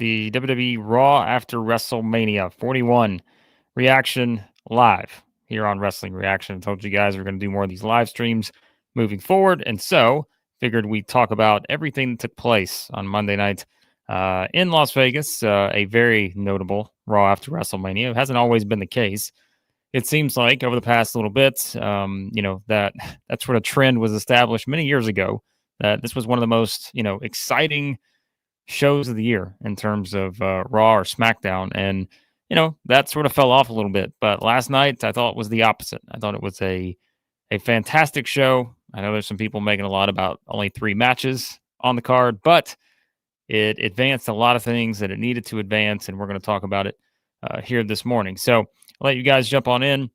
the WWE Raw after WrestleMania 41 reaction live here on Wrestling Reaction. I told you guys we're going to do more of these live streams moving forward, and so figured we'd talk about everything that took place on Monday night in Las Vegas. A very notable Raw after WrestleMania. It hasn't always been the case. It seems like over the past little bit, that sort of trend was established many years ago. That this was one of the most, exciting shows of the year in terms of Raw or SmackDown, and that sort of fell off a little bit. But last night, I thought was the opposite. I thought it was a fantastic show. I know there's some people making a lot about only 3 matches on the card, but it advanced a lot of things that it needed to advance, and we're going to talk about it here this morning. So I'll let you guys jump on in. I'm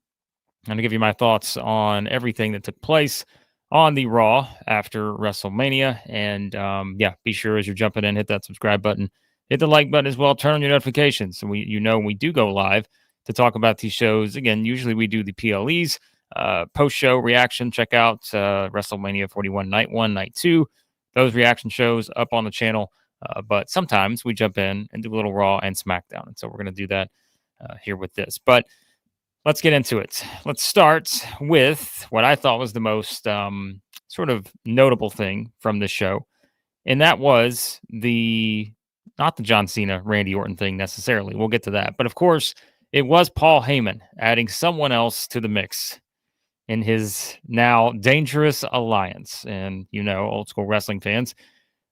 going to give you my thoughts on everything that took place on the Raw after WrestleMania. And be sure as you're jumping in, hit that subscribe button, hit the like button as well, turn on your notifications. So when we do go live to talk about these shows. Again, usually we do the PLEs, post-show reaction. Check out WrestleMania 41 Night 1, Night 2. Those reaction shows up on the channel. But sometimes we jump in and do a little Raw and SmackDown. And so we're going to do that here with this. But let's get into it. Let's start with what I thought was the most sort of notable thing from this show. And that was not the John Cena, Randy Orton thing necessarily. We'll get to that. But of course, it was Paul Heyman adding someone else to the mix in his now dangerous alliance. And, old school wrestling fans,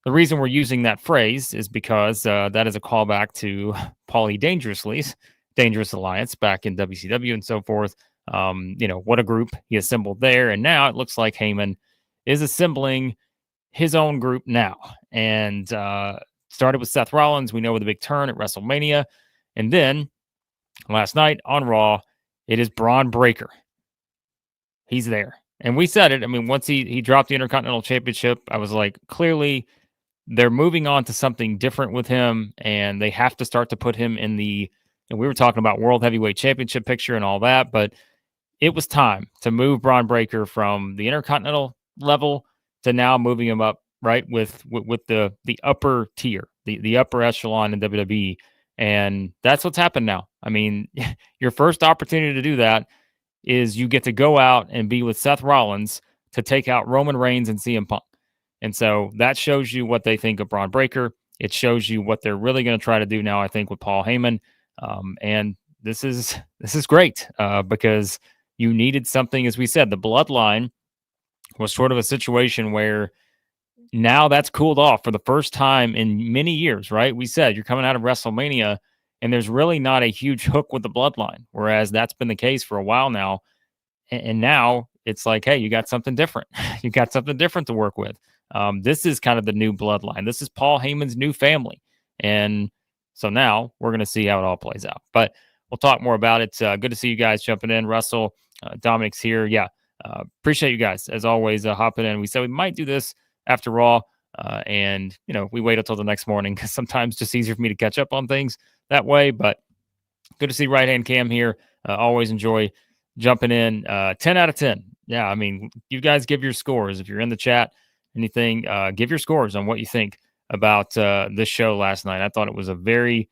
the reason we're using that phrase is because that is a callback to Paulie Dangerously's Dangerous Alliance back in WCW and so forth. What a group he assembled there. And now it looks like Heyman is assembling his own group now. And started with Seth Rollins. We know with a big turn at WrestleMania. And then last night on Raw, it is Bron Breakker. He's there. And we said it. I mean, once he dropped the Intercontinental Championship, I was like, clearly they're moving on to something different with him, and they have to start to put him in and we were talking about World Heavyweight Championship picture and all that, but it was time to move Bron Breakker from the Intercontinental level to now moving him up, right, with the upper tier, the upper echelon in WWE. And that's what's happened now. I mean, your first opportunity to do that is you get to go out and be with Seth Rollins to take out Roman Reigns and CM Punk. And so that shows you what they think of Bron Breakker. It shows you what they're really going to try to do now, I think, with Paul Heyman. And this is great because you needed something, as we said, the Bloodline was sort of a situation where now that's cooled off for the first time in many years, right? We said you're coming out of WrestleMania and there's really not a huge hook with the Bloodline, whereas that's been the case for a while now. And now it's like, hey, you got something different. You got something different to work with. This is kind of the new Bloodline. This is Paul Heyman's new family. And so now we're going to see how it all plays out. But we'll talk more about it. Good to see you guys jumping in. Russell, Dominic's here. Yeah, appreciate you guys, as always, hopping in. We said we might do this after Raw, and, we wait until the next morning because sometimes it's just easier for me to catch up on things that way. But good to see Right Hand Cam here. Always enjoy jumping in. 10 out of 10. Yeah, I mean, you guys give your scores. If you're in the chat, anything, give your scores on what you think about this show last night. I thought it was a very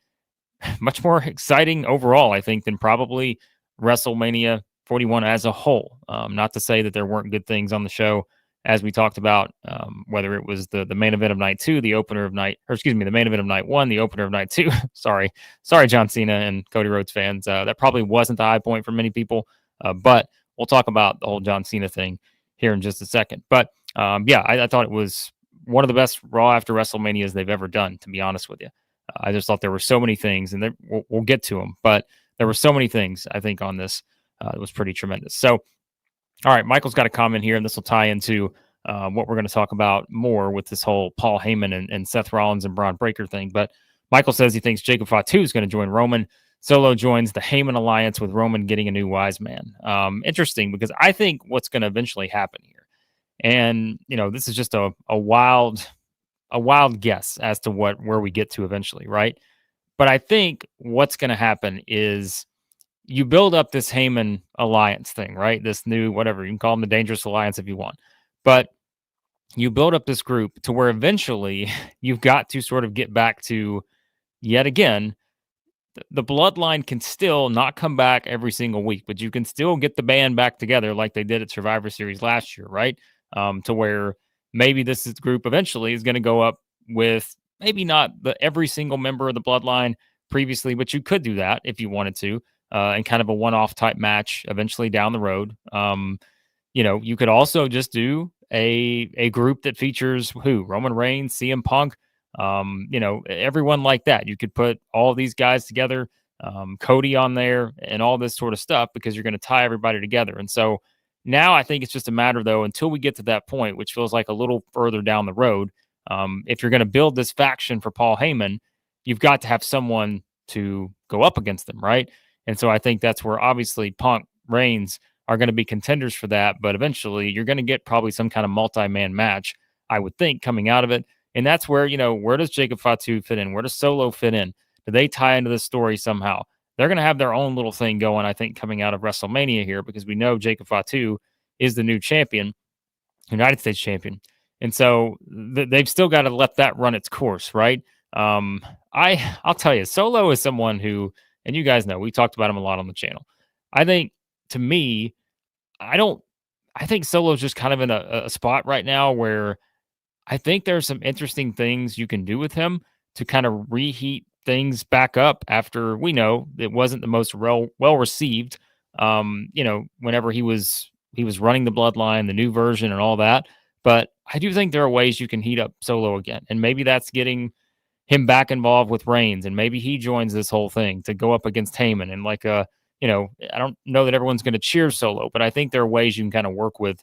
much more exciting overall, I think, than probably WrestleMania 41 as a whole. Not to say that there weren't good things on the show, as we talked about, whether it was the main event of night 2, the main event of night 1, the opener of night 2. Sorry, John Cena and Cody Rhodes fans. That probably wasn't the high point for many people, but we'll talk about the whole John Cena thing here in just a second. But I thought it was one of the best Raw after WrestleManias they've ever done, to be honest with you. I just thought there were so many things, and we'll get to them, but there were so many things, I think, on this that was pretty tremendous. So, all right, Michael's got a comment here, and this will tie into what we're going to talk about more with this whole Paul Heyman and Seth Rollins and Bron Breakker thing. But Michael says he thinks Jacob Fatu is going to join Roman. Solo joins the Heyman Alliance with Roman getting a new wise man. Interesting, because I think what's going to eventually happen here, and this is just a wild guess as to where we get to eventually, right? But I think what's going to happen is you build up this Heyman Alliance thing, right? This new, whatever, you can call them the Dangerous Alliance if you want. But you build up this group to where eventually you've got to sort of get back to yet again, the bloodline can still not come back every single week, but you can still get the band back together like they did at Survivor Series last year, right? To where maybe group eventually is going to go up with maybe not every single member of the bloodline previously, but you could do that if you wanted to, and kind of a one-off type match eventually down the road. You could also just do a group that features Roman Reigns, CM Punk, everyone like that. You could put all these guys together, Cody on there, and all this sort of stuff because you're going to tie everybody together. And so now I think it's just a matter, though, until we get to that point, which feels like a little further down the road. If you're going to build this faction for Paul Heyman, you've got to have someone to go up against them, right? And so I think that's where obviously Punk, Reigns are going to be contenders for that. But eventually you're going to get probably some kind of multi-man match, I would think, coming out of it. And that's where, where does Jacob Fatu fit in? Where does Solo fit in? Do they tie into this story somehow? They're going to have their own little thing going, I think, coming out of WrestleMania here, because we know Jacob Fatu is the new champion, United States champion. And so they've still got to let that run its course, right? I'll tell you, Solo is someone who, and you guys know, we talked about him a lot on the channel. I think, to me, I think Solo's just kind of in a spot right now where I think there's some interesting things you can do with him to kind of reheat things back up after we know it wasn't the most well received. Whenever he was running the bloodline, the new version and all that. But I do think there are ways you can heat up Solo again. And maybe that's getting him back involved with Reigns, and maybe he joins this whole thing to go up against Heyman. And I don't know that everyone's going to cheer Solo, but I think there are ways you can kind of work with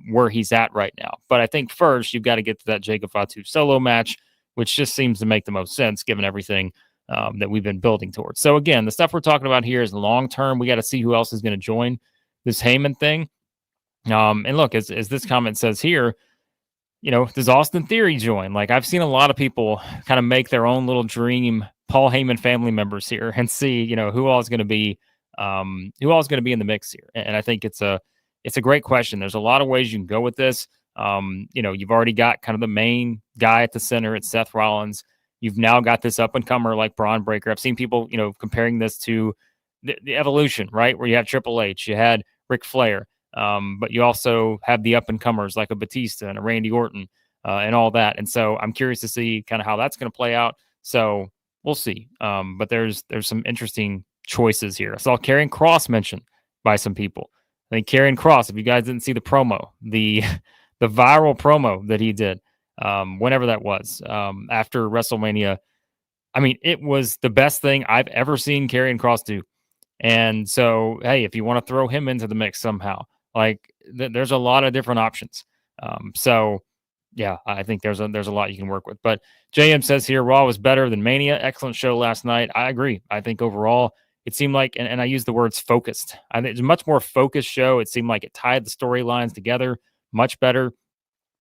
where he's at right now. But I think first you've got to get to that Jacob Fatu Solo match, which just seems to make the most sense given everything that we've been building towards. So again, the stuff we're talking about here is long term. We got to see who else is going to join this Heyman thing. And look, as this comment says here, does Austin Theory join? Like, I've seen a lot of people kind of make their own little dream Paul Heyman family members here and see, who all is going to be in the mix here. And I think it's a great question. There's a lot of ways you can go with this. You've already got kind of the main guy at the center. It's Seth Rollins. You've now got this up and comer like Bron Breakker. I've seen people, comparing this to the Evolution, right? Where you have Triple H, you had Ric Flair. But you also have the up and comers like a Batista and a Randy Orton and all that. And so I'm curious to see kind of how that's going to play out. So we'll see. But there's some interesting choices here. I saw Karrion Kross mentioned by some people. I think Karrion Kross, if you guys didn't see the promo, the viral promo that he did, whenever that was, after WrestleMania, I mean, it was the best thing I've ever seen Karrion Kross do. And so, hey, if you want to throw him into the mix somehow, like there's a lot of different options. So yeah, I think there's a lot you can work with. But JM says here, Raw was better than Mania. Excellent show last night. I agree. I think overall it seemed like, and I use the words focused. I think it's a much more focused show. It seemed like it tied the storylines together much better.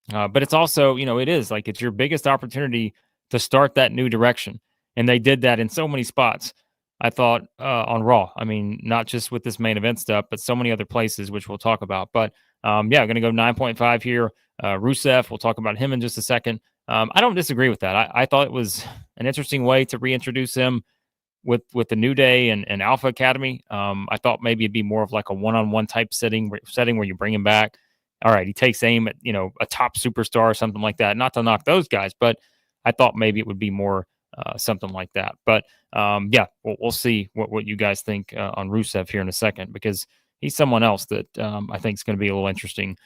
But it's also, it is like it's your biggest opportunity to start that new direction. And they did that in so many spots. I thought on Raw. I mean, not just with this main event stuff, but so many other places, which we'll talk about. But I'm going to go 9.5 here. Rusev, we'll talk about him in just a second. I don't disagree with that. I thought it was an interesting way to reintroduce him with the New Day and Alpha Academy. I thought maybe it'd be more of like a one-on-one type setting where you bring him back. All right, he takes aim at, a top superstar or something like that. Not to knock those guys, but I thought maybe it would be more something like that. But we'll see what you guys think on Rusev here in a second, because he's someone else that I think is going to be a little interesting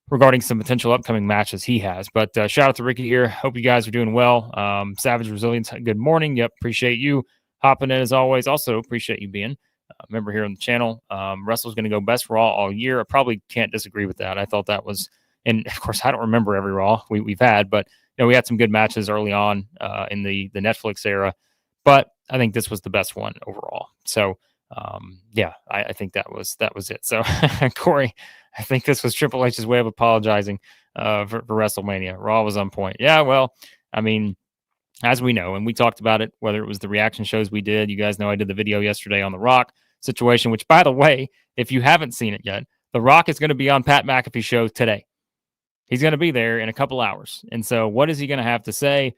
regarding some potential upcoming matches he has. But shout out to Ricky here. Hope you guys are doing well. Savage Resilience, good morning. Yep, appreciate you hopping in as always. Also appreciate you being a member here on the channel. Russell's going to go best Raw all year. I probably can't disagree with that. I thought that was, and of course I don't remember every Raw we've had, but we had some good matches early on in the Netflix era, but I think this was the best one overall. So I think that was it. So Corey, I think this was Triple H's way of apologizing for WrestleMania. Raw was on point. Yeah, well, I mean, as we know, and we talked about it, whether it was the reaction shows we did, you guys know I did the video yesterday on The Rock situation, which, by the way, if you haven't seen it yet, The Rock is going to be on Pat McAfee's show today. He's going to be there in a couple hours. And so what is he going to have to say?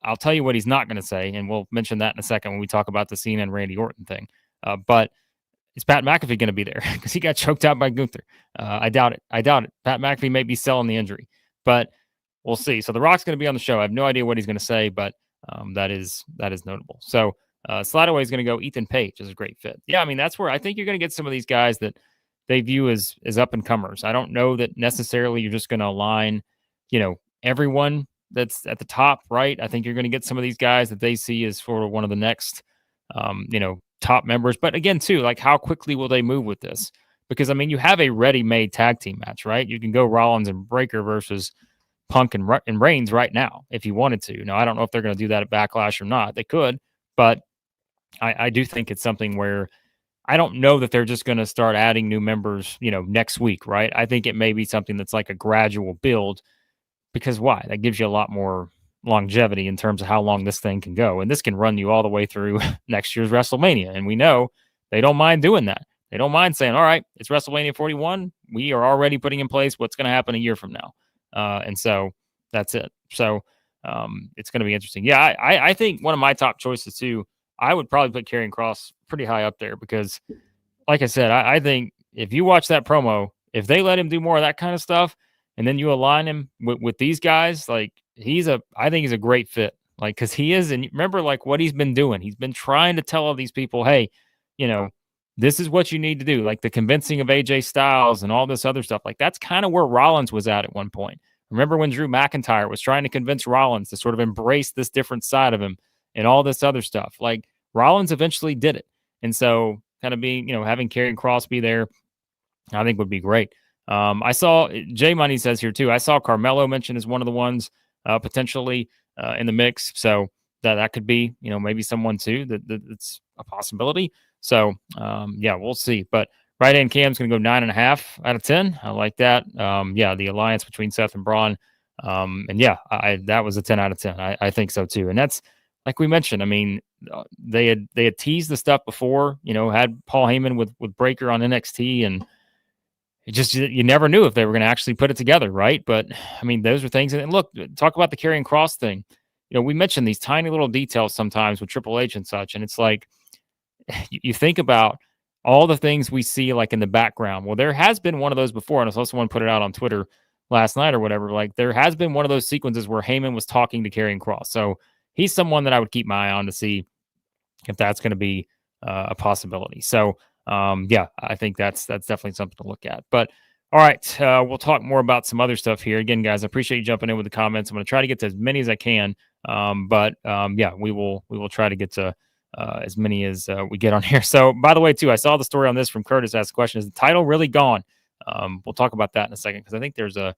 I'll tell you what he's not going to say, and we'll mention that in a second when we talk about the Cena and Randy Orton thing. But is Pat McAfee going to be there? Because he got choked out by Gunther. I doubt it. Pat McAfee may be selling the injury, but we'll see. So The Rock's going to be on the show. I have no idea what he's going to say, but that is notable. So Slidaway is going to go Ethan Page is a great fit. Yeah, I mean, that's where I think you're going to get some of these guys that they view as up-and-comers. I don't know that necessarily you're just going to align, everyone that's at the top, right? I think you're going to get some of these guys that they see as for one of the next, top members. But again, too, like how quickly will they move with this? Because, I mean, you have a ready-made tag team match, right? You can go Rollins and Breaker versus Punk and Reigns right now if you wanted to. Now, I don't know if they're going to do that at Backlash or not. They could, but I do think it's something where I don't know that they're just going to start adding new members, next week, right? I think it may be something that's like a gradual build because why? That gives you a lot more longevity in terms of how long this thing can go. And this can run you all the way through next year's WrestleMania. And we know they don't mind doing that. They don't mind saying, all right, it's WrestleMania 41. We are already putting in place what's going to happen a year from now. And so that's it. So it's going to be interesting. Yeah, I think one of my top choices too, I would probably put Karrion Kross pretty high up there because, like I said, I think if you watch that promo, if they let him do more of that kind of stuff, and then you align him with these guys, like I think he's a great fit. Like, because he is, and remember, like what he's been doing. He's been trying to tell all these people, hey, this is what you need to do. Like the convincing of AJ Styles and all this other stuff. Like that's kind of where Rollins was at one point. Remember when Drew McIntyre was trying to convince Rollins to sort of embrace this different side of him and all this other stuff. Like Rollins eventually did it. And so kind of being, having Karrion Kross be there, I think would be great. I saw Jay Money says here too, I saw Carmelo mentioned as one of the ones potentially in the mix. So that could be, maybe someone too that's a possibility. So yeah, we'll see. But right hand Cam's going to go 9.5 out of 10. I like that. Yeah, the alliance between Seth and Bron. And yeah, that was a 10 out of 10. I think so too. And that's like we mentioned. I mean, they had teased the stuff before. Had Paul Heyman with Breaker on NXT, and it just you never knew if they were going to actually put it together, right? But I mean, those are things. And look, talk about the Karrion Kross thing. We mentioned these tiny little details sometimes with Triple H and such, and it's like you think about all the things we see like in the background. Well, there has been one of those before, and I saw someone put it out on Twitter last night or whatever. Like there has been one of those sequences where Heyman was talking to Karrion Kross. So he's someone that I would keep my eye on to see if that's going to be a possibility. So yeah, I think that's definitely something to look at. But all right, we'll talk more about some other stuff here. Again, guys, I appreciate you jumping in with the comments. I'm going to try to get to as many as I can. But yeah, we will try to get to as many as we get on here. So by the way, too, I saw the story on this from Curtis asked the question, is the title really gone? We'll talk about that in a second because I think there's a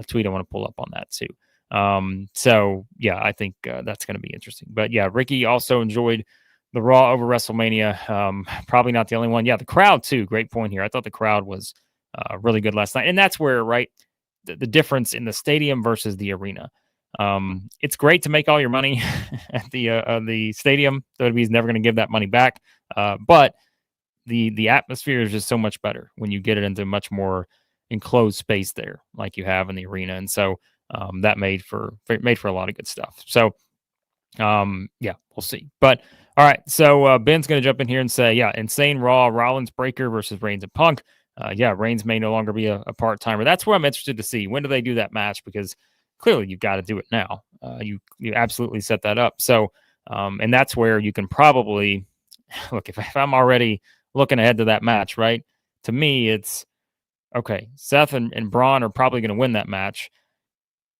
tweet I want to pull up on that too. So yeah, I think that's going to be interesting. But yeah, Ricky also enjoyed the Raw over WrestleMania. Probably not the only one. Yeah, the crowd too. Great point here. I thought the crowd was really good last night. And that's where, right, the difference in the stadium versus the arena. It's great to make all your money at the stadium. WWE is never going to give that money back. But the atmosphere is just so much better when you get it into much more enclosed space there, like you have in the arena. And so that made for a lot of good stuff. So yeah, we'll see. But all right, so Ben's going to jump in here and say, yeah, insane Raw, Rollins, Breaker versus Reigns and Punk. Yeah, Reigns may no longer be a part-timer. That's where I'm interested to see. When do they do that match? Because clearly you've got to do it now. You absolutely set that up. So, and that's where you can probably, look, if I'm already looking ahead to that match, right? To me, it's, okay, Seth and Bron are probably going to win that match.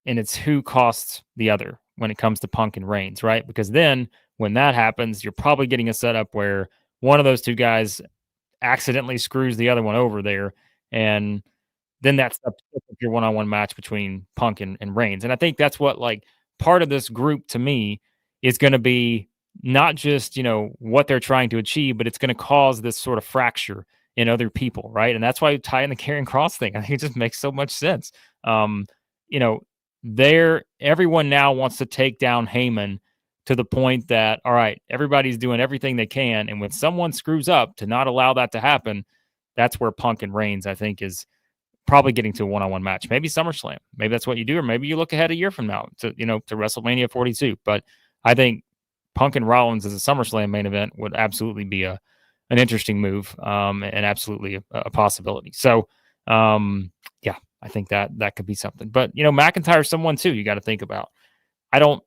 And it's who costs the other when it comes to Punk and Reigns, right? Because then when that happens, you're probably getting a setup where one of those two guys accidentally screws the other one over there. And then that's your one-on-one match between Punk and Reigns. And I think that's what, like, part of this group to me is going to be not just, what they're trying to achieve, but it's going to cause this sort of fracture in other people, right? And that's why you tie in the Karrion Kross thing. I think it just makes so much sense. Everyone now wants to take down Heyman to the point that, all right, everybody's doing everything they can. And when someone screws up, to not allow that to happen, that's where Punk and Reigns, I think, is probably getting to a one-on-one match. Maybe SummerSlam. Maybe that's what you do, or maybe you look ahead a year from now to WrestleMania 42. But I think Punk and Rollins as a SummerSlam main event would absolutely be an interesting move, and absolutely a possibility. So, yeah, I think that could be something. But McIntyre's someone too you got to think about. I don't,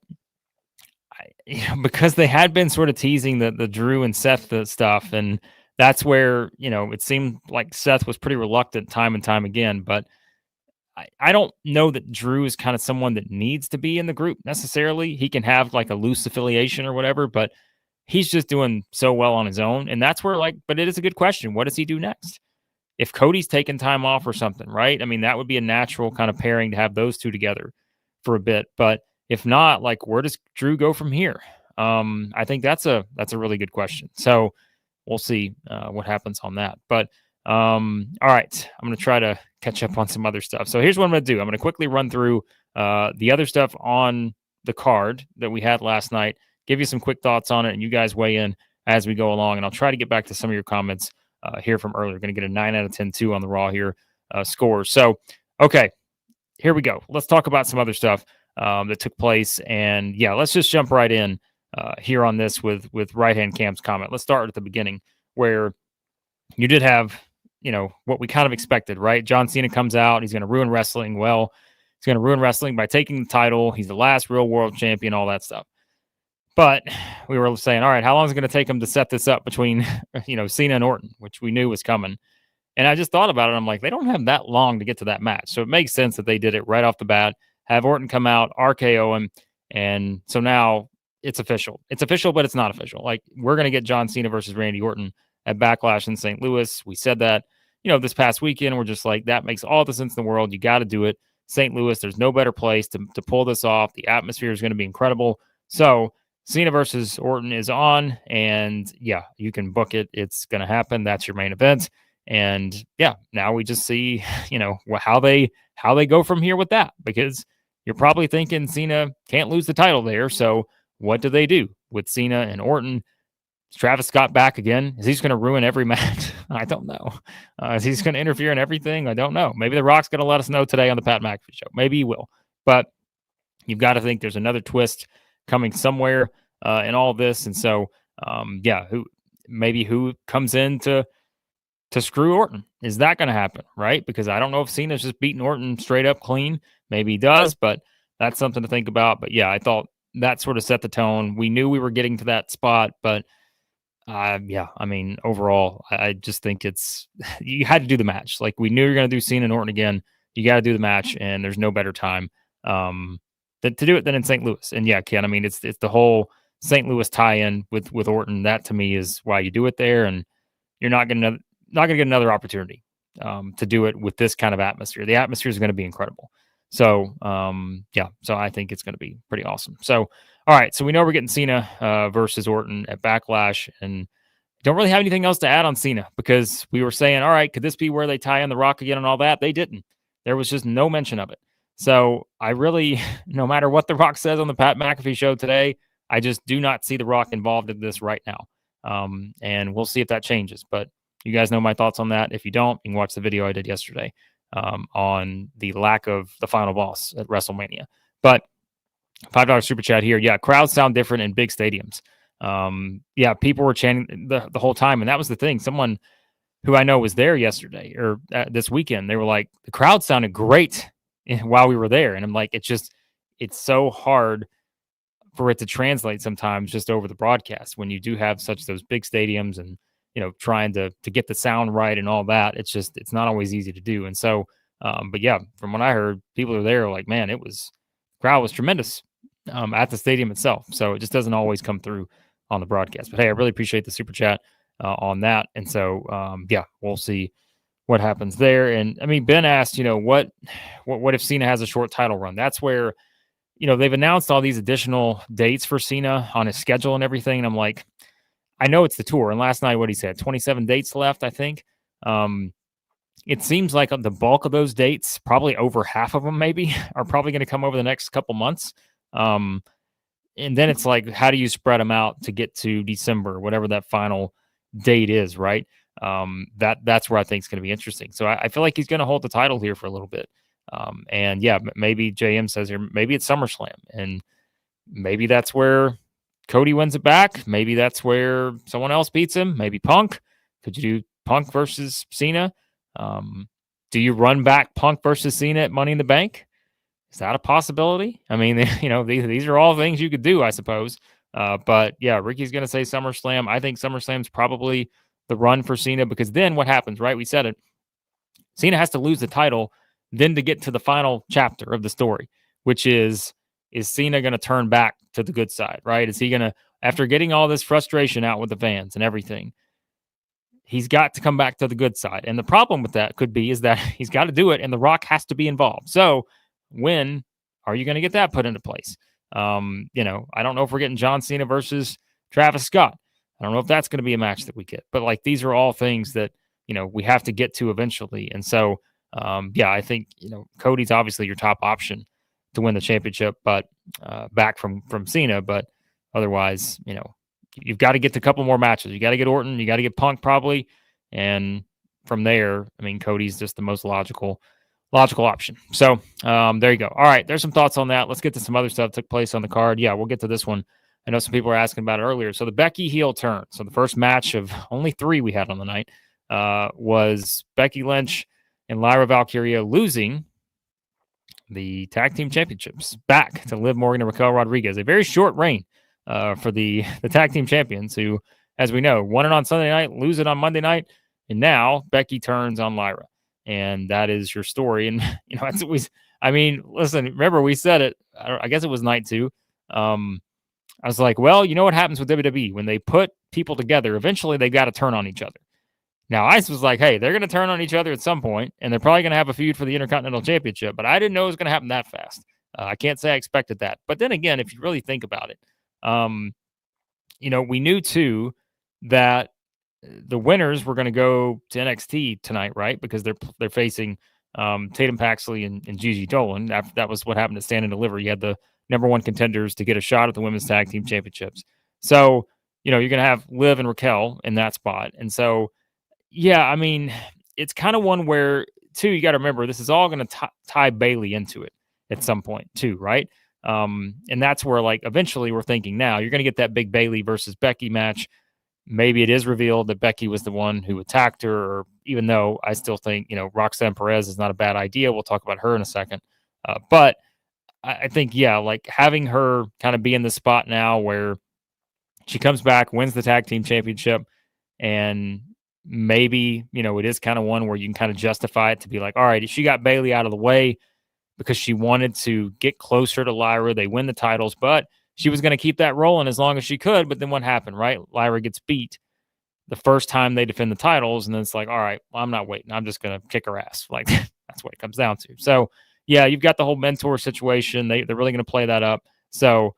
because they had been sort of teasing the Drew and Seth stuff, and that's where it seemed like Seth was pretty reluctant time and time again. But I don't know that Drew is kind of someone that needs to be in the group necessarily. He can have like a loose affiliation or whatever, but he's just doing so well on his own. And that's where, but it is a good question. What does he do next? If Cody's taking time off or something, right? I mean, that would be a natural kind of pairing to have those two together for a bit. But if not, where does Drew go from here? I think that's a really good question. So we'll see what happens on that. But all right, I'm going to try to catch up on some other stuff. So here's what I'm going to do. I'm going to quickly run through the other stuff on the card that we had last night, give you some quick thoughts on it, and you guys weigh in as we go along. And I'll try to get back to some of your comments here from earlier. Going to get a 9 out of 10 too on the Raw here scores. So, okay, here we go. Let's talk about some other stuff that took place. And yeah, let's just jump right in here on this with Right Hand Cam's comment. Let's start at the beginning where you did have, what we kind of expected, right? John Cena comes out. He's going to ruin wrestling. Well, he's going to ruin wrestling by taking the title. He's the last real world champion, all that stuff. But we were saying, all right, how long is it going to take him to set this up between, Cena and Orton, which we knew was coming. And I just thought about it. I'm like, they don't have that long to get to that match. So it makes sense that they did it right off the bat, have Orton come out, RKO him. And so now it's official. It's official, but it's not official. We're going to get John Cena versus Randy Orton at Backlash in St. Louis. We said that, this past weekend. We're just like, that makes all the sense in the world. You got to do it. St. Louis, there's no better place to pull this off. The atmosphere is going to be incredible. So Cena versus Orton is on, and yeah, you can book it. It's going to happen. That's your main event. And yeah, now we just see, how they go from here with that, because you're probably thinking Cena can't lose the title there. So what do they do with Cena and Orton? Is Travis Scott back again? Is he just going to ruin every match? I don't know. Is he just going to interfere in everything? I don't know. Maybe The Rock's going to let us know today on the Pat McAfee show. Maybe he will. But you've got to think there's another twist coming somewhere in all of this. And so, yeah, who comes in to screw Orton? Is that going to happen, right? Because I don't know if Cena's just beating Orton straight up clean. Maybe he does, but that's something to think about. But yeah, I thought that sort of set the tone. We knew we were getting to that spot, but yeah, I mean, overall, I just think you had to do the match. We knew you're going to do Cena and Orton again. You got to do the match, and there's no better time to do it than in St. Louis. And yeah, Ken, I mean, it's the whole St. Louis tie-in with Orton. That to me is why you do it there, and you're not going to get another opportunity to do it with this kind of atmosphere. The atmosphere is going to be incredible. So yeah, so I think it's going to be pretty awesome. So all right, so we know we're getting Cena versus Orton at Backlash, and don't really have anything else to add on Cena, because we were saying, all right, could this be where they tie in The Rock again and all that? They didn't. There was just no mention of it. So I really, no matter what The Rock says on the Pat McAfee show today, I just do not see The Rock involved in this right now. And we'll see if that changes. But you guys know my thoughts on that. If you don't, you can watch the video I did yesterday on the lack of the final boss at WrestleMania. But $5 super chat here. Yeah, crowds sound different in big stadiums. Yeah, people were chanting the whole time. And that was the thing. Someone who I know was there yesterday or this weekend, they were like, the crowd sounded great while we were there. And I'm like, it's so hard for it to translate sometimes just over the broadcast when you do have such those big stadiums and, trying to get the sound right and all that. It's not always easy to do. And so, but yeah, from what I heard, people are there like, man, crowd was tremendous at the stadium itself. So it just doesn't always come through on the broadcast. But hey, I really appreciate the super chat on that. And so, yeah, we'll see what happens there. And I mean, Ben asked, what if Cena has a short title run? That's where, they've announced all these additional dates for Cena on his schedule and everything. And I'm like, I know it's the tour. And last night, what he said, 27 dates left, I think. It seems like the bulk of those dates, probably over half of them maybe, are probably going to come over the next couple months. And then it's like, how do you spread them out to get to December, whatever that final date is, right? That's where I think it's going to be interesting. So I feel like he's going to hold the title here for a little bit. And yeah, maybe JM says here, maybe it's SummerSlam, and maybe that's where Cody wins it back. Maybe that's where someone else beats him. Maybe Punk. Could you do Punk versus Cena? Do you run back Punk versus Cena at Money in the Bank? Is that a possibility? I mean, these are all things you could do, I suppose. But yeah, Ricky's going to say SummerSlam. I think SummerSlam's probably the run for Cena, because then what happens, right? We said it. Cena has to lose the title then to get to the final chapter of the story, which is Cena going to turn back to the good side, right? Is he going to, after getting all this frustration out with the fans and everything, he's got to come back to the good side. And the problem with that could be is that he's got to do it and The Rock has to be involved. So when are you going to get that put into place? I don't know if we're getting John Cena versus Travis Scott. I don't know if that's going to be a match that we get, but like, these are all things that, we have to get to eventually. And so, I think, Cody's obviously your top option to win the championship, but back from Cena. But otherwise, you've got to get to a couple more matches. You got to get Orton, you got to get Punk probably. And from there, I mean, Cody's just the most logical option. So there you go. All right, there's some thoughts on that. Let's get to some other stuff that took place on the card. Yeah, we'll get to this one. I know some people were asking about it earlier. So the Becky heel turn. So the first match of only 3 we had on the night was Becky Lynch and Lyra Valkyria losing the tag team championships back to Liv Morgan and Raquel Rodriguez. A very short reign for the tag team champions, who, as we know, won it on Sunday night, lose it on Monday night, and now Becky turns on Lyra. And that is your story. And, that's always, I mean, listen, remember we said it, I guess it was night 2. I was like, well, you know what happens with WWE when they put people together, eventually they got to turn on each other. Now, Ice was like, hey, they're going to turn on each other at some point, and they're probably going to have a feud for the Intercontinental Championship, but I didn't know it was going to happen that fast. I can't say I expected that. But then again, if you really think about it, we knew too that the winners were going to go to NXT tonight, right? Because they're facing Tatum Paxley and Gigi Dolan. That was what happened to Stand and Deliver. You had the number 1 contenders to get a shot at the Women's Tag Team Championships. So, you're going to have Liv and Raquel in that spot. And so, yeah, I mean, it's kind of one where, too, you got to remember, this is all going to tie Bayley into it at some point, too, right? And that's where, like, eventually we're thinking now, you're going to get that big Bayley versus Becky match. Maybe it is revealed that Becky was the one who attacked her, or even though I still think, Roxanne Perez is not a bad idea. We'll talk about her in a second. But I think, yeah, like having her kind of be in the spot now where she comes back, wins the tag team championship, and maybe, it is kind of one where you can kind of justify it to be like, all right, she got Bayley out of the way because she wanted to get closer to Lyra. They win the titles, but she was going to keep that rolling as long as she could. But then what happened, right? Lyra gets beat the first time they defend the titles. And then it's like, all right, well, I'm not waiting. I'm just going to kick her ass. Like, that's what it comes down to. So, yeah, you've got the whole mentor situation. They're really going to play that up. So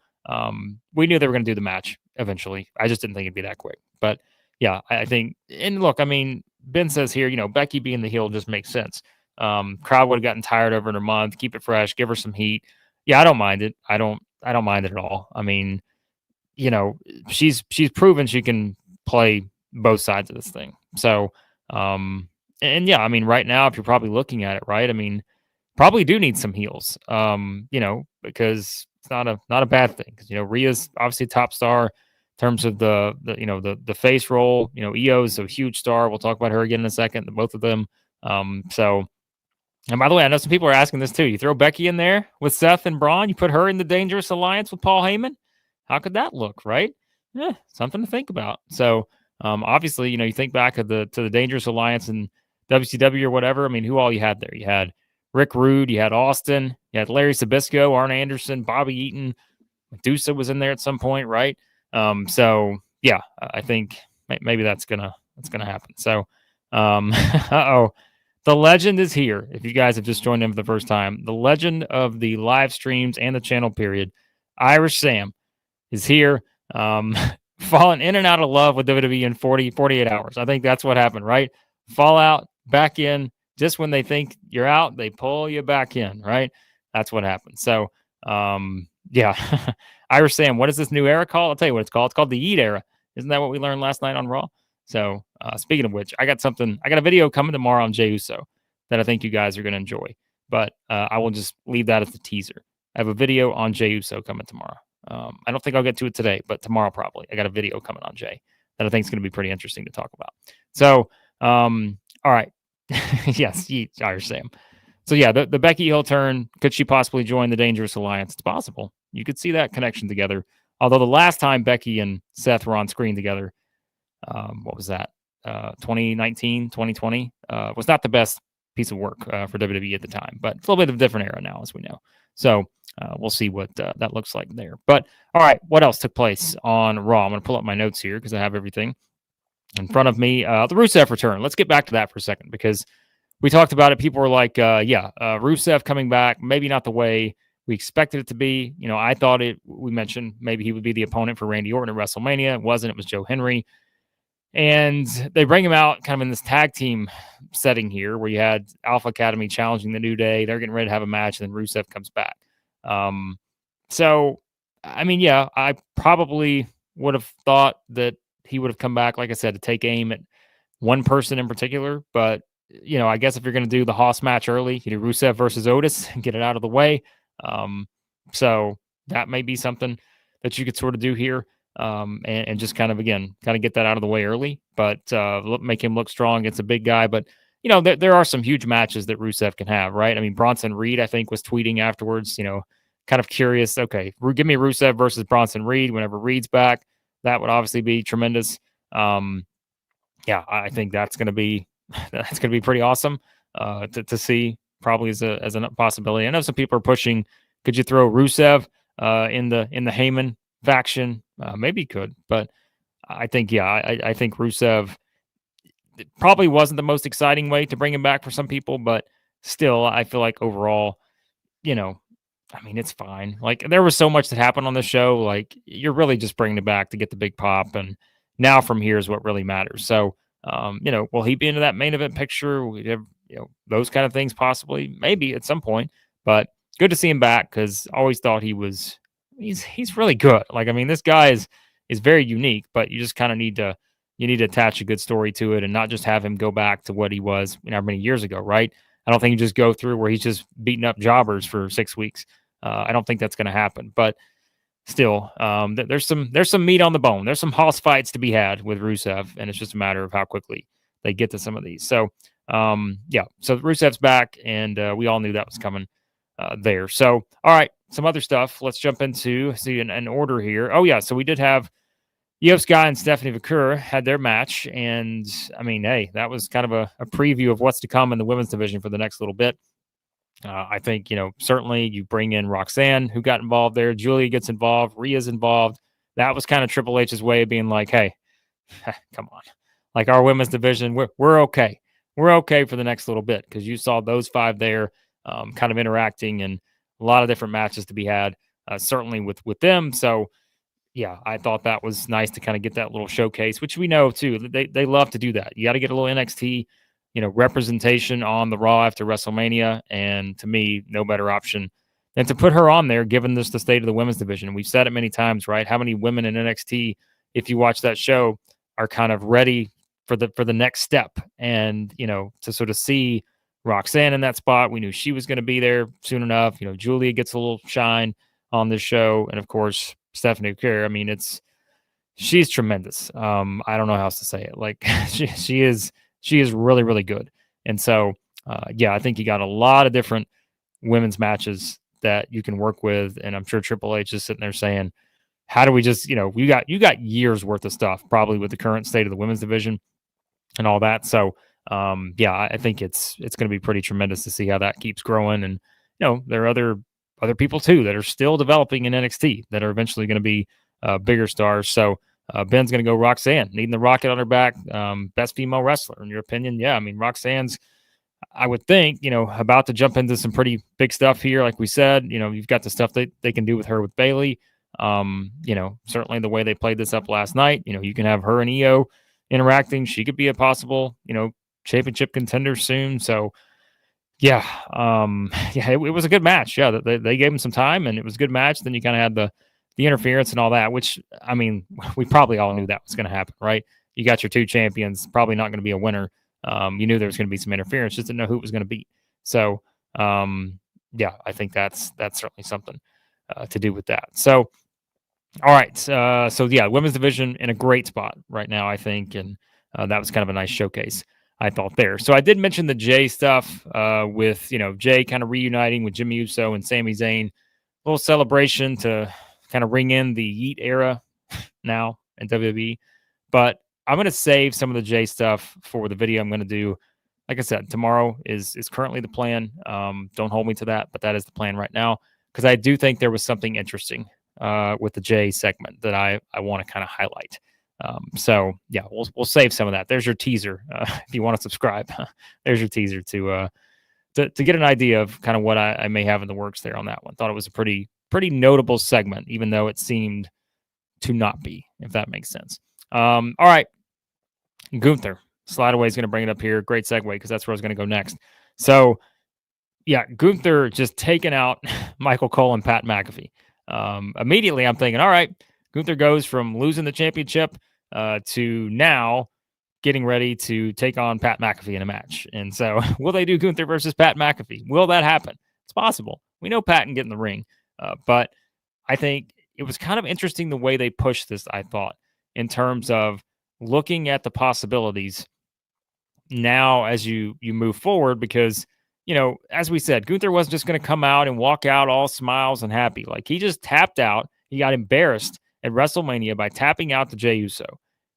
we knew they were going to do the match eventually. I just didn't think it'd be that quick. But, yeah, I think, and look, I mean, Ben says here, Becky being the heel just makes sense. Crowd would have gotten tired over in a month. Keep it fresh. Give her some heat. Yeah, I don't mind it. I don't mind it at all. I mean, she's proven she can play both sides of this thing. So, and yeah, I mean, right now, if you're probably looking at it, right, I mean, probably do need some heels, because it's not a bad thing. Because, Rhea's obviously a top star in terms of the face role. IYO is a huge star. We'll talk about her again in a second, both of them. So, and by the way, I know some people are asking this too. You throw Becky in there with Seth and Bron, you put her in the Dangerous Alliance with Paul Heyman. How could that look, right? Yeah, something to think about. So, obviously, you think back to the Dangerous Alliance and WCW or whatever. I mean, who all you had there? You had Rick Rude, you had Austin, you had Larry Sabisco, Arn Anderson, Bobby Eaton, Medusa was in there at some point, right? So yeah, I think maybe that's gonna happen. So, the legend is here. If you guys have just joined in for the first time, the legend of the live streams and the channel period, Irish Sam, is here. Falling in and out of love with WWE in 48 hours. I think that's what happened, right? Fall out, back in. Just when they think you're out, they pull you back in, right? That's what happened. So, yeah. Irish Sam, what is this new era called? I'll tell you what it's called. It's called the Yeet era. Isn't that what we learned last night on Raw? So, speaking of which, I got a video coming tomorrow on Jey Uso that I think you guys are going to enjoy. But I will just leave that as the teaser. I have a video on Jey Uso coming tomorrow. I don't think I'll get to it today, but tomorrow probably. I got a video coming on Jey that I think is going to be pretty interesting to talk about. So, all right. Yes, Sam. So yeah, the Becky heel turn, could she possibly join the Dangerous Alliance? It's possible. You could see that connection together. Although the last time Becky and Seth were on screen together, what was that? 2019, 2020, was not the best piece of work for WWE at the time, but it's a little bit of a different era now, as we know. So we'll see what that looks like there. But all right, what else took place on Raw? I'm going to pull up my notes here because I have everything in front of me. The Rusev return. Let's get back to that for a second because we talked about it. People were like, Rusev coming back, maybe not the way we expected it to be. You know, I thought we mentioned maybe he would be the opponent for Randy Orton at WrestleMania. It wasn't. It was Joe Henry. And they bring him out kind of in this tag team setting here where you had Alpha Academy challenging the New Day. They're getting ready to have a match, and then Rusev comes back. So, I mean, yeah, I probably would have thought that he would have come back, like I said, to take aim at one person in particular. But, you know, I guess if you're going to do the Hoss match early, you do Rusev versus Otis and get it out of the way. So that may be something that you could sort of do here. And just kind of get that out of the way early, but make him look strong against a big guy. But, you know, there are some huge matches that Rusev can have, right? I mean, Bronson Reed, I think, was tweeting afterwards, you know, kind of curious. Okay, give me Rusev versus Bronson Reed whenever Reed's back. That would obviously be tremendous. I think that's going to be pretty awesome to see, probably as a possibility. I know some people are pushing. Could you throw Rusev in the Heyman faction? Maybe he could, but I think, I think Rusev probably wasn't the most exciting way to bring him back for some people, but still, I feel like overall, you know, I mean, it's fine. Like, there was so much that happened on the show. Like, you're really just bringing it back to get the big pop, and now from here is what really matters. So, you know, will he be into that main event picture? We have, you know, those kind of things possibly, maybe at some point, but good to see him back because I always thought he's really good. Like, I mean, this guy is very unique, but you just kind of need to attach a good story to it and not just have him go back to what he was, you know, many years ago, right? I don't think you just go through where he's just beating up jobbers for 6 weeks. I don't think that's going to happen, but still, there's some meat on the bone. There's some hoss fights to be had with Rusev, and it's just a matter of how quickly they get to some of these. So, so Rusev's back, and we all knew that was coming there. So, all right, some other stuff. Let's jump into an order here. Oh yeah, so we did have IYO SKY and Stephanie Vaquer had their match, and I mean, hey, that was kind of a preview of what's to come in the women's division for the next little bit. I think, you know, certainly you bring in Roxanne, who got involved there. Julia gets involved. Rhea's involved. That was kind of Triple H's way of being like, hey, come on. Like, our women's division, we're okay. We're okay for the next little bit because you saw those five there kind of interacting and a lot of different matches to be had, certainly with them. So, yeah, I thought that was nice to kind of get that little showcase, which we know, too. They love to do that. You got to get a little NXT, you know, representation on the Raw after WrestleMania. And to me, no better option than to put her on there, given this the state of the women's division. We've said it many times, right? How many women in NXT, if you watch that show, are kind of ready for the next step. And, you know, to sort of see Roxanne in that spot, we knew she was going to be there soon enough. You know, Julia gets a little shine on this show. And of course, Stephanie Vaquer, I mean, she's tremendous. I don't know how else to say it. Like, she is really, really good. And so, I think you got a lot of different women's matches that you can work with. And I'm sure Triple H is sitting there saying, how do we just, you know, you got years worth of stuff probably with the current state of the women's division and all that. So, I think it's going to be pretty tremendous to see how that keeps growing. And, you know, there are other people too that are still developing in NXT that are eventually going to be bigger stars. So Ben's going to go Roxanne, needing the rocket on her back. Best female wrestler, in your opinion? Yeah, I mean, Roxanne's, I would think, you know, about to jump into some pretty big stuff here. Like we said, you know, you've got the stuff that they can do with her with Bayley. You know, certainly the way they played this up last night, you know, you can have her and IYO interacting. She could be a possible, you know, championship contender soon. So, it was a good match. Yeah, they gave him some time, and it was a good match. Then you kind of had the interference and all that, which, I mean, we probably all knew that was going to happen, right? You got your two champions, probably not going to be a winner. You knew there was going to be some interference, just didn't know who it was going to beat. So, I think that's certainly something to do with that. So, All right. So yeah, women's division in a great spot right now, I think, and that was kind of a nice showcase, I thought there. So I did mention the Jey stuff with Jey kind of reuniting with Jimmy Uso and Sami Zayn, a little celebration to kind of ring in the Yeet era now in WWE. But I'm going to save some of the Jey stuff for the video I'm going to do. Like I said, tomorrow is currently the plan. Don't hold me to that, but that is the plan right now because I do think there was something interesting with the Jey segment that I want to kind of highlight. So yeah, we'll save some of that. There's your teaser if you want to subscribe. There's your teaser to get an idea of kind of what I may have in the works there on that one. Thought it was a pretty notable segment, even though it seemed to not be, if that makes sense. All right, Gunther. Slideaway is going to bring it up here. Great segue because that's where I was going to go next. So, yeah, Gunther just taking out Michael Cole and Pat McAfee. Immediately, I'm thinking, all right, Gunther goes from losing the championship to now getting ready to take on Pat McAfee in a match. And so, will they do Gunther versus Pat McAfee? Will that happen? It's possible. We know Pat can get in the ring, but I think it was kind of interesting the way they pushed this, I thought, in terms of looking at the possibilities now as you move forward because as we said, Gunther wasn't just going to come out and walk out all smiles and happy. Like he just tapped out. He got embarrassed at WrestleMania by tapping out to Jey Uso.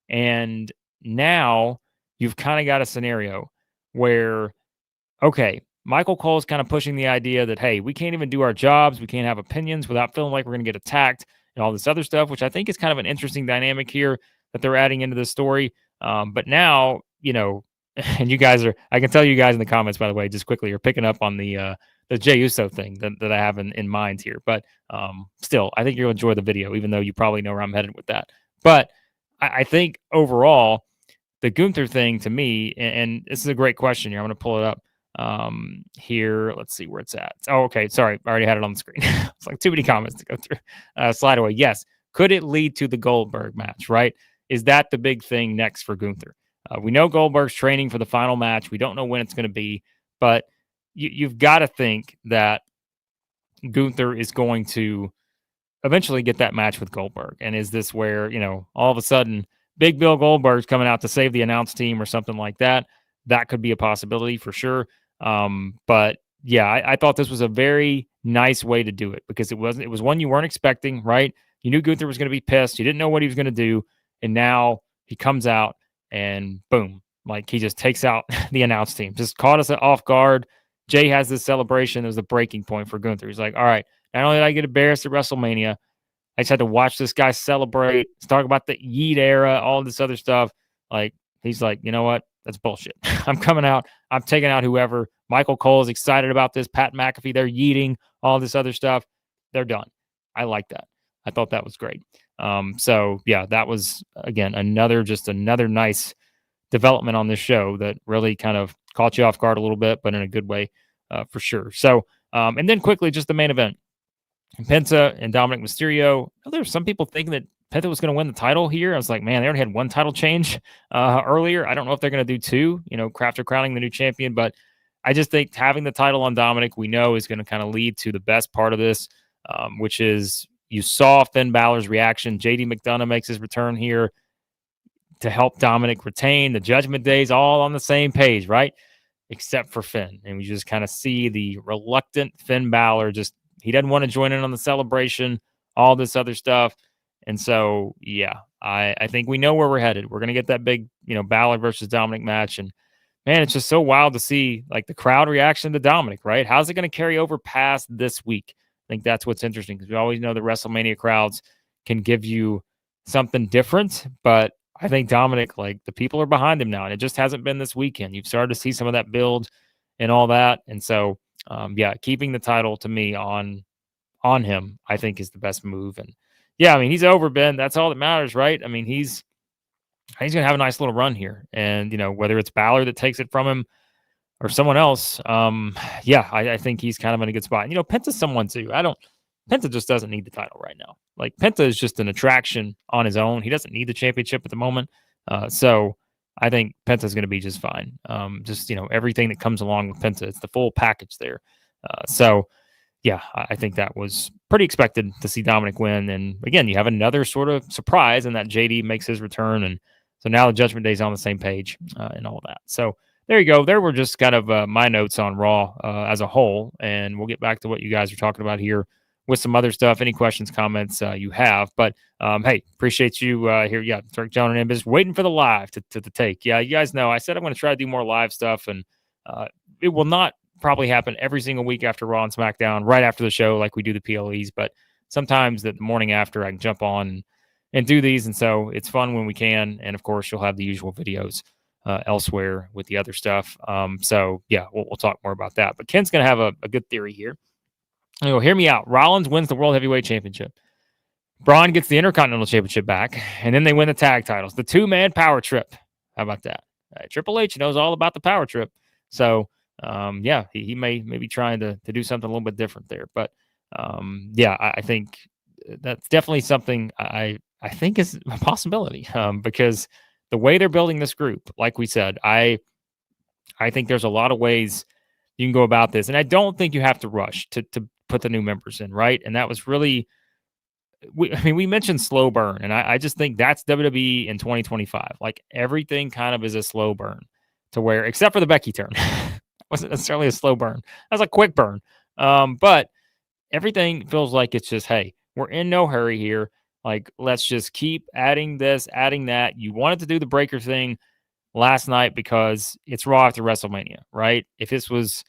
And now you've kind of got a scenario where, okay, Michael Cole's kind of pushing the idea that, hey, we can't even do our jobs. We can't have opinions without feeling like we're going to get attacked and all this other stuff, which I think is kind of an interesting dynamic here that they're adding into the story. But now, and you guys I can tell you guys in the comments, by the way, just quickly, you're picking up on the Jey Uso thing that I have in mind here. But still, I think you'll enjoy the video, even though you probably know where I'm headed with that. But I think overall, the Gunther thing to me, and this is a great question here. I'm going to pull it up here. Let's see where it's at. Oh, okay. Sorry. I already had it on the screen. It's like too many comments to go through. Slide away. Yes. Could it lead to the Goldberg match, right? Is that the big thing next for Gunther? We know Goldberg's training for the final match. We don't know when it's going to be, but you've got to think that Gunther is going to eventually get that match with Goldberg. And is this where, all of a sudden Big Bill Goldberg's coming out to save the announce team or something like that? That could be a possibility for sure. But yeah, I thought this was a very nice way to do it because it was one you weren't expecting, right? You knew Gunther was going to be pissed. You didn't know what he was going to do. And now he comes out and boom, like he just takes out the announce team, just caught us off guard. Jey has this celebration. It was the breaking point for Gunther. He's like, all right, not only did I get embarrassed at WrestleMania, I just had to watch this guy celebrate, talk about the Yeet era, all this other stuff. Like, he's like, you know what? That's bullshit. I'm coming out. I'm taking out whoever. Michael Cole is excited about this. Pat McAfee, they're yeeting, all this other stuff. They're done. I like that. I thought that was great. So, yeah, that was, again, another nice development on this show that really kind of caught you off guard a little bit, but in a good way for sure. So, and then quickly, just the main event. Penta and Dominic Mysterio. There were some people thinking that Penta was going to win the title here. I was like, man, they already had one title change earlier. I don't know if they're going to do two, after crowning the new champion, but I just think having the title on Dominic, we know is going to kind of lead to the best part of this, which is you saw Finn Balor's reaction. JD McDonough makes his return here to help Dominic retain. The Judgment Day's all on the same page, right? Except for Finn. And we just kind of see the reluctant Finn Balor he doesn't want to join in on the celebration, all this other stuff. And so, yeah, I think we know where we're headed. We're going to get that big, Balor versus Dominic match. And man, it's just so wild to see like the crowd reaction to Dominic, right? How's it going to carry over past this week? I think that's what's interesting because we always know the WrestleMania crowds can give you something different, but I think Dominic, like the people are behind him now, and it just hasn't been this weekend. You've started to see some of that build and all that. And so, yeah, keeping the title to me on him, I think is the best move. And yeah, I mean, he's over, Ben. That's all that matters, right? I mean, he's going to have a nice little run here. And, whether it's Balor that takes it from him or someone else, yeah, I think he's kind of in a good spot. And, Penta's someone too. Penta just doesn't need the title right now. Like Penta is just an attraction on his own. He doesn't need the championship at the moment. So I think Penta's going to be just fine. Just, everything that comes along with Penta, it's the full package there. So yeah, I think that was pretty expected to see Dominic win. And again, you have another sort of surprise in that JD makes his return. And so now the Judgment Day's on the same page and all that. So there you go. There were just kind of my notes on Raw as a whole. And we'll get back to what you guys are talking about here with some other stuff. Any questions, comments you have. But hey, appreciate you here. Yeah, Dirk John and Imbus waiting for the live to take. Yeah, you guys know I said I'm going to try to do more live stuff. And it will not probably happen every single week after Raw and SmackDown, right after the show, like we do the PLEs. But sometimes the morning after, I can jump on and do these. And so it's fun when we can. And of course, you'll have the usual videos elsewhere with the other stuff. So yeah, we'll talk more about that. But Ken's going to have a good theory here. Hear me out. Rollins wins the World Heavyweight Championship. Bron gets the Intercontinental Championship back, and then they win the tag titles. The two-man power trip. How about that? Triple H knows all about the power trip. So yeah, he may be trying to do something a little bit different there. But yeah, I think that's definitely something I think is a possibility because the way they're building this group, like we said, I think there's a lot of ways you can go about this. And I don't think you have to rush to put the new members in, right? And that was really, we mentioned slow burn, and I just think that's WWE in 2025. Like everything kind of is a slow burn to where, except for the Becky turn. Wasn't necessarily a slow burn. That was a quick burn. But everything feels like it's just, hey, we're in no hurry here. Like, let's just keep adding this, adding that. You wanted to do the breaker thing last night because it's Raw after WrestleMania, right? If this was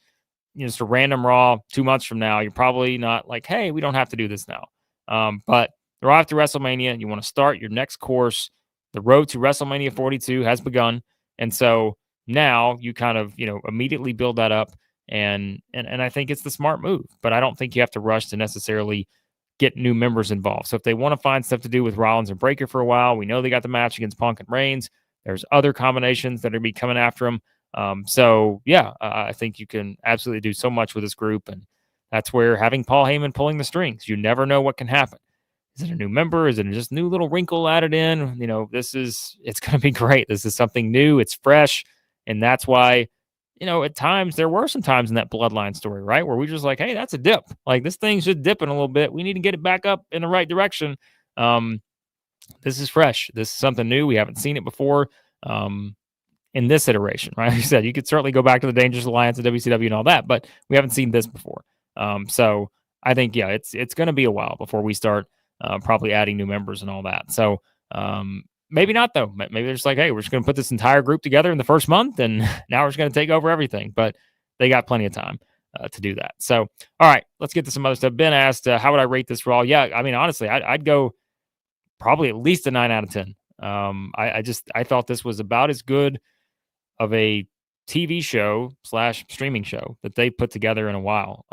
just a random Raw 2 months from now, you're probably not like, hey, we don't have to do this now. But Raw after WrestleMania, you want to start your next course. The road to WrestleMania 42 has begun. And so now you kind of, immediately build that up. And I think it's the smart move, but I don't think you have to rush to necessarily get new members involved. So if they want to find stuff to do with Rollins and Breaker for a while, we know they got the match against Punk and Reigns. There's other combinations that are going to be coming after them. So yeah, I think you can absolutely do so much with this group. And that's where having Paul Heyman pulling the strings, you never know what can happen. Is it a new member? Is it just a new little wrinkle added in? It's going to be great. This is something new. It's fresh. And that's why, at times there were some times in that Bloodline story, right? Where we just like, hey, that's a dip. Like this thing's just dipping a little bit. We need to get it back up in the right direction. This is fresh. This is something new. We haven't seen it before in this iteration, right? Like you said, you could certainly go back to the Dangerous Alliance of WCW and all that, but we haven't seen this before. So I think, yeah, it's going to be a while before we start probably adding new members and all that. So maybe not, though. Maybe they're just like, hey, we're just going to put this entire group together in the first month, and now we're just going to take over everything. But they got plenty of time to do that. So, all right, let's get to some other stuff. Ben asked, how would I rate this Raw? Yeah, I mean, honestly, I'd go probably at least a 9 out of 10. I thought this was about as good of a TV show / streaming show that they put together in a while,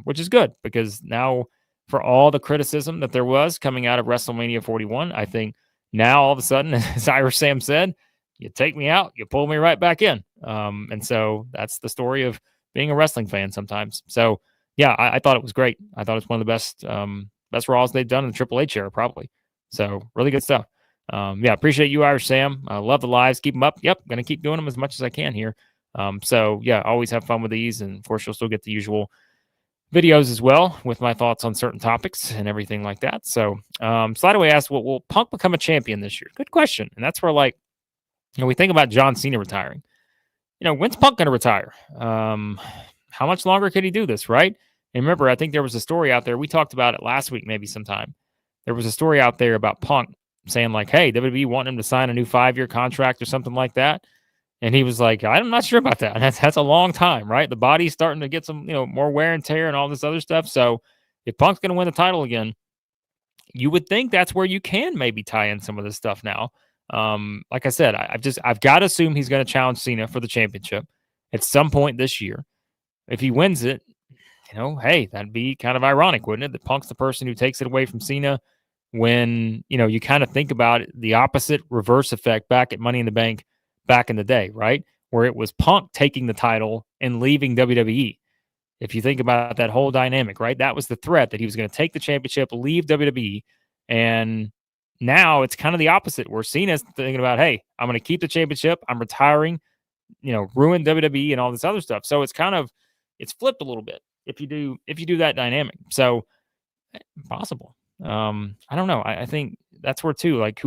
which is good because now for all the criticism that there was coming out of WrestleMania 41, I think now all of a sudden, as Irish Sam said, you take me out, you pull me right back in. And so that's the story of being a wrestling fan sometimes. So yeah, I thought it was great. I thought it's one of the best Raws they've done in the Triple H era, probably. So really good stuff. Yeah, appreciate you, Irish Sam. I love the lives. Keep them up. Yep, going to keep doing them as much as I can here. So yeah, always have fun with these. And of course, you'll still get the usual videos as well with my thoughts on certain topics and everything like that. So Slideway asked, well, will Punk become a champion this year? Good question. And that's where, like, we think about John Cena retiring. When's Punk going to retire? How much longer could he do this, right? And remember, I think there was a story out there. We talked about it last week, maybe sometime. There was a story out there about Punk saying like, hey, WWE want him to sign a new 5-year contract or something like that. And he was like, I'm not sure about that. That's a long time, right? The body's starting to get some, more wear and tear and all this other stuff. So if Punk's going to win the title again, you would think that's where you can maybe tie in some of this stuff now. Like I said, I've got to assume he's going to challenge Cena for the championship at some point this year. If he wins it, hey, that'd be kind of ironic, wouldn't it? That Punk's the person who takes it away from Cena when, you kind of think about it, the opposite reverse effect back at Money in the Bank back in the day, right? Where it was Punk taking the title and leaving WWE. If you think about that whole dynamic, right? That was the threat that he was going to take the championship, leave WWE. And now it's kind of the opposite where Cena's thinking about, hey, I'm going to keep the championship. I'm retiring, ruin WWE and all this other stuff. So it's flipped a little bit. if you do that dynamic. So possible. I don't know. I think that's where too, like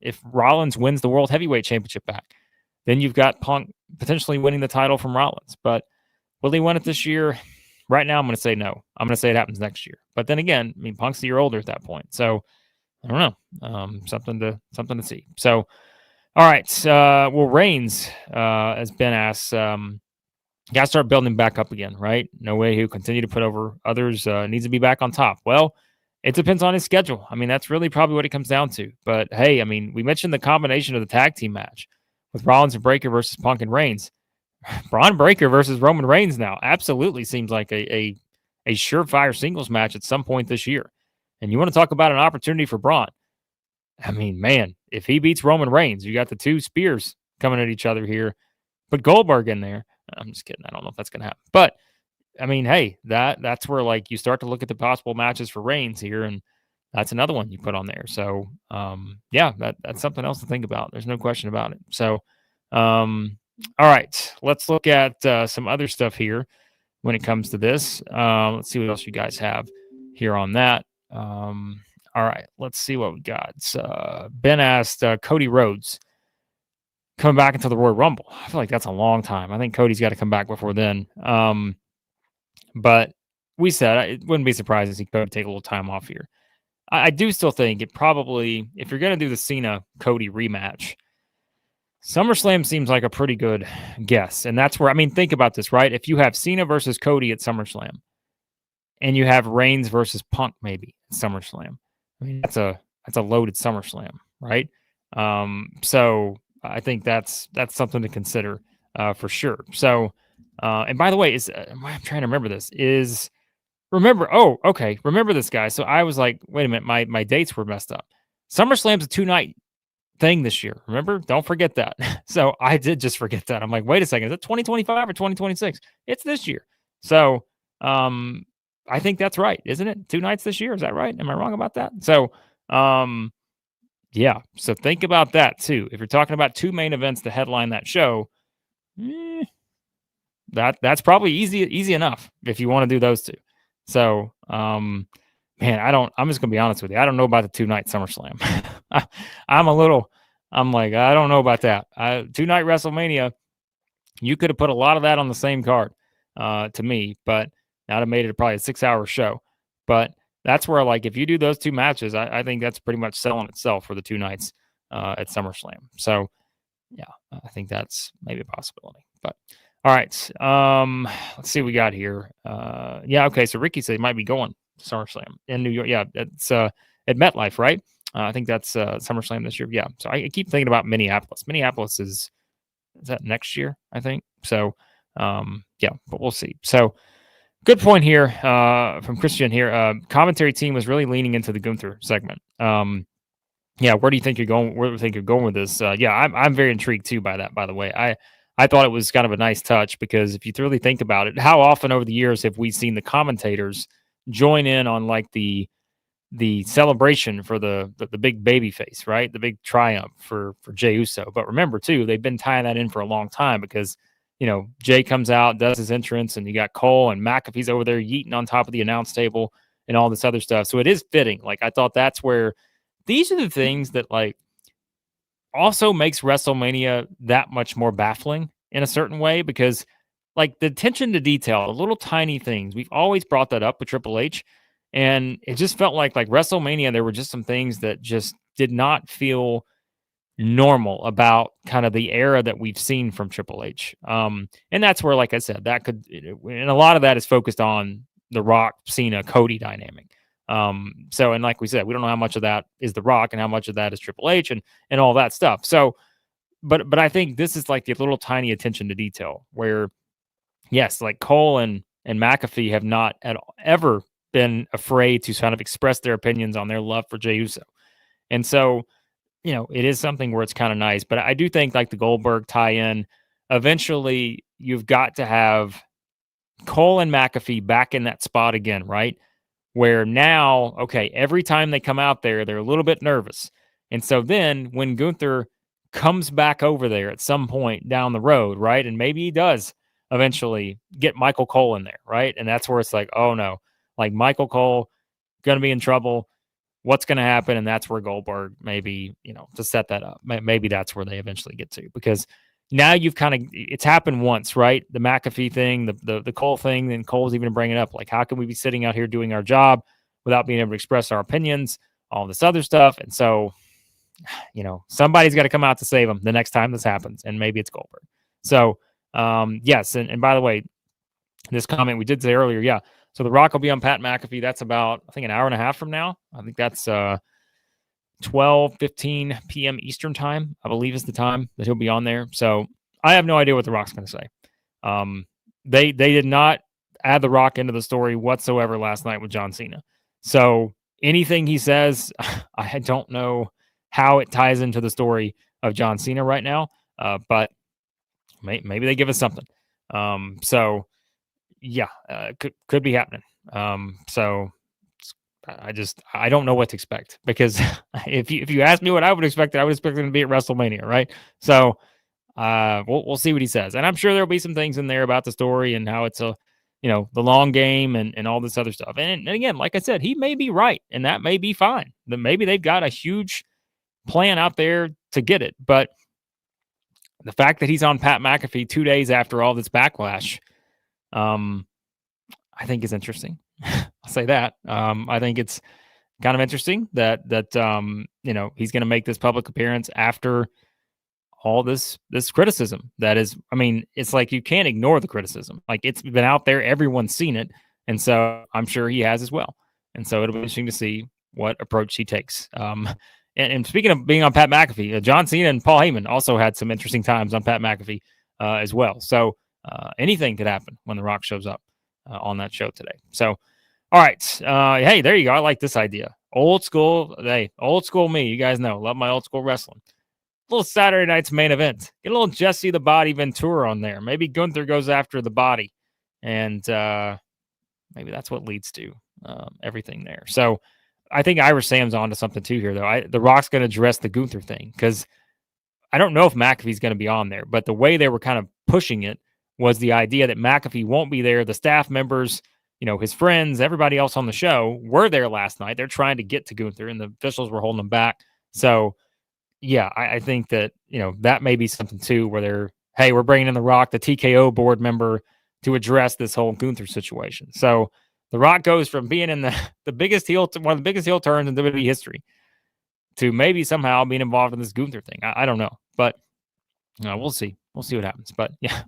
if Rollins wins the World Heavyweight Championship back, then you've got Punk potentially winning the title from Rollins. But will he win it this year? Right now, I'm going to say no. I'm going to say it happens next year. But then again, I mean, Punk's a year older at that point, so I don't know. Something to see. So, all right. Well, Reigns has been asked. Got to start building back up again, right? No way he'll continue to put over others. Needs to be back on top. Well, it depends on his schedule. I mean, that's really probably what it comes down to. But hey, I mean, we mentioned the combination of the tag team match with Rollins and Breakker versus Punk and Reigns. Braun Breaker versus Roman Reigns now absolutely seems like a surefire singles match at some point this year. And you want to talk about an opportunity for Braun. I mean, man, if he beats Roman Reigns, you got the two spears coming at each other here. Put Goldberg in there. I'm just kidding. I don't know if that's going to happen. But, I mean, hey, that's where, like, you start to look at the possible matches for Reigns here, and that's another one you put on there. So, yeah, that's something else to think about. There's no question about it. So, all right, let's look at some other stuff here when it comes to this. Let's see what else you guys have here on that. All right, let's see what we got. Ben asked Cody Rhodes coming back into the Royal Rumble. I feel like that's a long time. I think Cody's got to come back before then. But we said it wouldn't be surprised if he could take a little time off here. I do still think it probably, if you're going to do the Cena-Cody rematch, SummerSlam seems like a pretty good guess. And that's where, I mean, think about this, right? If you have Cena versus Cody at SummerSlam, and you have Reigns versus Punk maybe at SummerSlam, I mean, that's a loaded SummerSlam, right? So I think that's something to consider for sure. So, and by the way, I'm trying to remember this. Remember this, guy. So I was like, wait a minute, my dates were messed up. SummerSlam's a 2-night thing this year. Remember? Don't forget that. So I did just forget that. I'm like, wait a second, is it 2025 or 2026? It's this year. So I think that's right, isn't it? 2 nights this year. Is that right? Am I wrong about that? So yeah. So think about that too. If you're talking about 2 main events to headline that show, that's probably easy enough if you want to do those 2. So man, I'm just gonna be honest with you. I don't know about the 2-night SummerSlam. I'm like, I don't know about that. 2-night WrestleMania, you could have put a lot of that on the same card to me, but I'd have made it probably a 6-hour show. But that's where, like, if you do those 2 matches, I think that's pretty much selling itself for the 2 nights at SummerSlam. So, yeah, I think that's maybe a possibility. But, all right, let's see what we got here. Yeah, okay, so Ricky said he might be going to SummerSlam in New York. Yeah, it's at MetLife, right? I think that's SummerSlam this year. Yeah, so I keep thinking about Minneapolis. Minneapolis is that next year, I think? So, yeah, but we'll see. So, good point here from Christian here. Commentary team was really leaning into the Gunther segment. Yeah, where do you think you're going? Where do you think you're going with this? Yeah, I'm very intrigued too by that. By the way, I thought it was kind of a nice touch because if you really think about it, how often over the years have we seen the commentators join in on like the celebration for the big baby face, right? The big triumph for Jey Uso. But remember too, they've been tying that in for a long time because, you know, Jey comes out, does his entrance, and you got Cole and McAfee's over there yeeting on top of the announce table and all this other stuff. So it is fitting. Like, I thought that's where these are the things that, like, also makes WrestleMania that much more baffling in a certain way because, like, the attention to detail, the little tiny things, we've always brought that up with Triple H, and it just felt like WrestleMania, there were just some things that just did not feel normal about kind of the era that we've seen from Triple H. And that's where, like I said, that could, and a lot of that is focused on the Rock, Cena, Cody dynamic. So, and like we said, we don't know how much of that is the Rock and how much of that is Triple H and all that stuff. So, but I think this is like the little tiny attention to detail where, yes, like Cole and McAfee have not ever been afraid to kind of express their opinions on their love for Jey Uso. And so, you know, it is something where it's kind of nice, but I do think like the Goldberg tie-in, eventually you've got to have Cole and McAfee back in that spot again, right? Where now, okay, every time they come out there, they're a little bit nervous. And so then when Gunther comes back over there at some point down the road, right? And maybe he does eventually get Michael Cole in there, right? And that's where it's like, oh no, like Michael Cole going to be in trouble. What's going to happen? And that's where Goldberg maybe, to set that up. Maybe that's where they eventually get to, because now you've it's happened once, right? The McAfee thing, the Cole thing, and Cole's even bringing it up. Like, how can we be sitting out here doing our job without being able to express our opinions, all this other stuff? And so, somebody's got to come out to save him the next time this happens. And maybe it's Goldberg. So, yes. And by the way, this comment we did say earlier, yeah. So The Rock will be on Pat McAfee. That's about, I think, an hour and a half from now. I think that's 12:15 p.m. Eastern time, I believe is the time that he'll be on there. So I have no idea what The Rock's going to say. They did not add The Rock into the story whatsoever last night with John Cena. So anything he says, I don't know how it ties into the story of John Cena right now, but maybe they give us something. So yeah, could be happening. So I don't know what to expect, because if you ask me what I would expect, I would expect him to be at WrestleMania, right? So we'll see what he says, and I'm sure there'll be some things in there about the story and how it's the long game and all this other stuff. And again, like I said, he may be right, and that may be fine. That maybe they've got a huge plan out there to get it, but the fact that he's on Pat McAfee 2 days after all this backlash, I think is interesting. I'll say that. I think it's kind of interesting that he's going to make this public appearance after all this criticism. That is, I mean, it's like you can't ignore the criticism. Like, it's been out there, everyone's seen it, and so I'm sure he has as well. And so it'll be interesting to see what approach he takes. And speaking of being on Pat McAfee, John Cena and Paul Heyman also had some interesting times on Pat McAfee as well. So anything could happen when The Rock shows up on that show today. So, all right. Hey, there you go. I like this idea. Old school. Hey, old school me. You guys know, love my old school wrestling. A little Saturday night's main event. Get a little Jesse the Body Ventura on there. Maybe Gunther goes after the body. And maybe that's what leads to everything there. So I think Irish Sam's onto something too here, though. The Rock's going to address the Gunther thing, because I don't know if McAfee's going to be on there, but the way they were kind of pushing it was the idea that McAfee won't be there. The staff members, his friends, everybody else on the show were there last night. They're trying to get to Gunther, and the officials were holding them back. So, yeah, I think that, that may be something too, where we're bringing in The Rock, the TKO board member, to address this whole Gunther situation. So The Rock goes from being in the biggest heel, one of the biggest heel turns in WWE history, to maybe somehow being involved in this Gunther thing. I don't know, but we'll see. We'll see what happens. But yeah,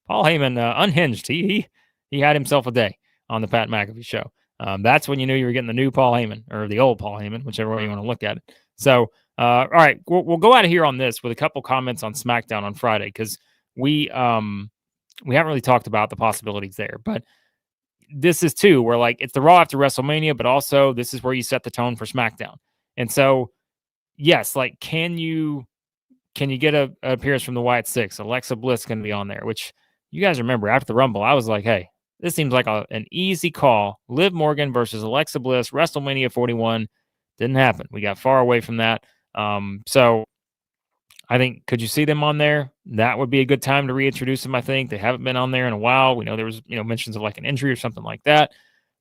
Paul Heyman, unhinged. He had himself a day on the Pat McAfee show. That's when you knew you were getting the new Paul Heyman, or the old Paul Heyman, whichever way you want to look at it. So, all right, we'll go out of here on this with a couple comments on SmackDown on Friday, because we haven't really talked about the possibilities there, but this is too, where like it's the Raw after WrestleMania, but also this is where you set the tone for SmackDown. And so, yes, like can you get a appearance from the Wyatt Six? Alexa Bliss going to be on there, which you guys remember after the Rumble, I was like, hey, this seems like an easy call. Liv Morgan versus Alexa Bliss, WrestleMania 41. Didn't happen. We got far away from that. So I think, could you see them on there? That would be a good time to reintroduce them. I think they haven't been on there in a while. We know there was, mentions of like an injury or something like that,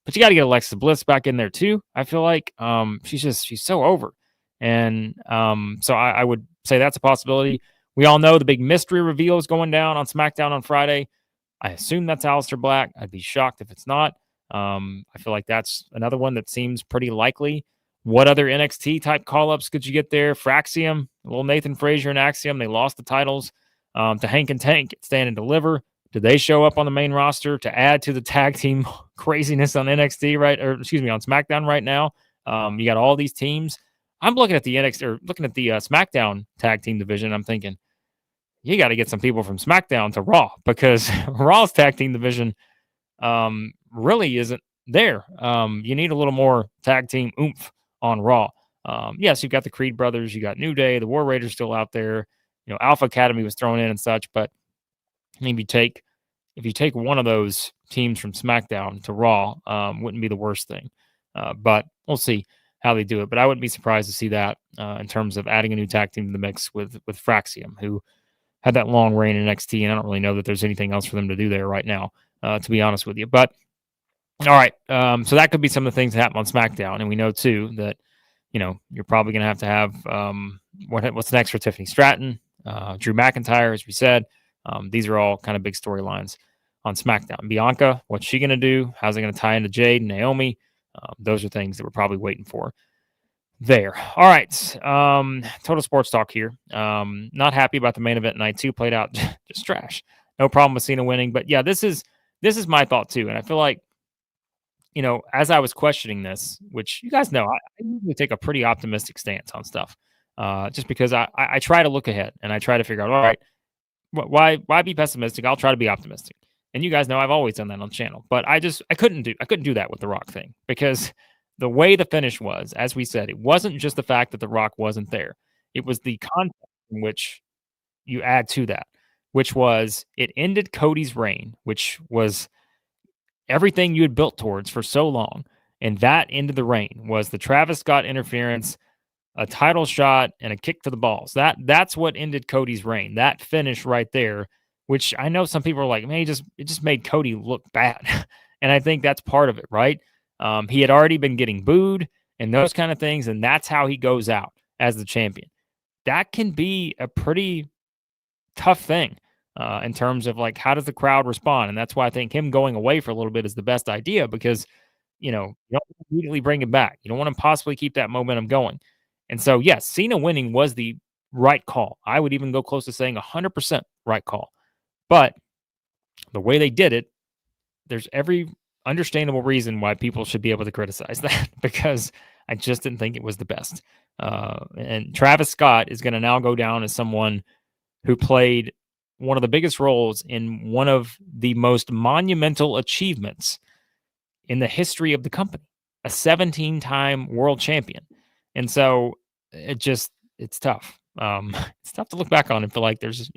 but you got to get Alexa Bliss back in there too. I feel like she's so over. And so I would say that's a possibility. We all know the big mystery reveal is going down on SmackDown on Friday. I assume that's Aleister Black. I'd be shocked if it's not. I feel like that's another one that seems pretty likely. What other NXT type call-ups could you get there? Fraxium, a little Nathan Frazier and Axiom. They lost the titles to Hank and Tank, Stand and Deliver. Did they show up on the main roster to add to the tag team craziness on NXT, right? Or excuse me, on SmackDown right now? You got all these teams. I'm looking at the NXT, or looking at the SmackDown tag team division. I'm thinking, you got to get some people from SmackDown to Raw, because Raw's tag team division really isn't there. You need a little more tag team oomph on Raw. Yes, you've got the Creed brothers, you got New Day, the War Raiders still out there. Alpha Academy was thrown in and such, but I mean, if you take one of those teams from SmackDown to Raw, wouldn't be the worst thing. But we'll see how they do it. But I wouldn't be surprised to see that in terms of adding a new tag team to the mix with Fraxium, who had that long reign in NXT, and I don't really know that there's anything else for them to do there right now, to be honest with you. But all right, so that could be some of the things that happen on SmackDown, and we know too that you're probably going to have what's next for Tiffany Stratton, Drew McIntyre, as we said. These are all kind of big storylines on SmackDown. Bianca, what's she going to do? How's it going to tie into Jade and Naomi? Those are things that we're probably waiting for there. All right. Total sports talk here. Not happy about the main event night 2. Played out just trash. No problem with Cena winning. But yeah, this is my thought too. And I feel like, as I was questioning this, which you guys know, I usually take a pretty optimistic stance on stuff. Just because I try to look ahead and I try to figure out, all right, why be pessimistic? I'll try to be optimistic. And you guys know I've always done that on the channel. But I couldn't do that with the Rock thing, because the way the finish was, as we said, it wasn't just the fact that the Rock wasn't there. It was the context in which you add to that, which was it ended Cody's reign, which was everything you had built towards for so long. And that ended the reign was the Travis Scott interference, a title shot, and a kick to the balls. That's what ended Cody's reign. That finish right there, which I know some people are like, man, it just made Cody look bad. And I think that's part of it, right? He had already been getting booed and those kind of things, and that's how he goes out as the champion. That can be a pretty tough thing in terms of like, how does the crowd respond? And that's why I think him going away for a little bit is the best idea, because you don't immediately bring him back. You don't want to possibly keep that momentum going. And so, yes, Cena winning was the right call. I would even go close to saying 100% right call. But the way they did it, there's every understandable reason why people should be able to criticize that, because I just didn't think it was the best. And Travis Scott is going to now go down as someone who played one of the biggest roles in one of the most monumental achievements in the history of the company, a 17-time world champion. And so it's tough. It's tough to look back on and feel like there's,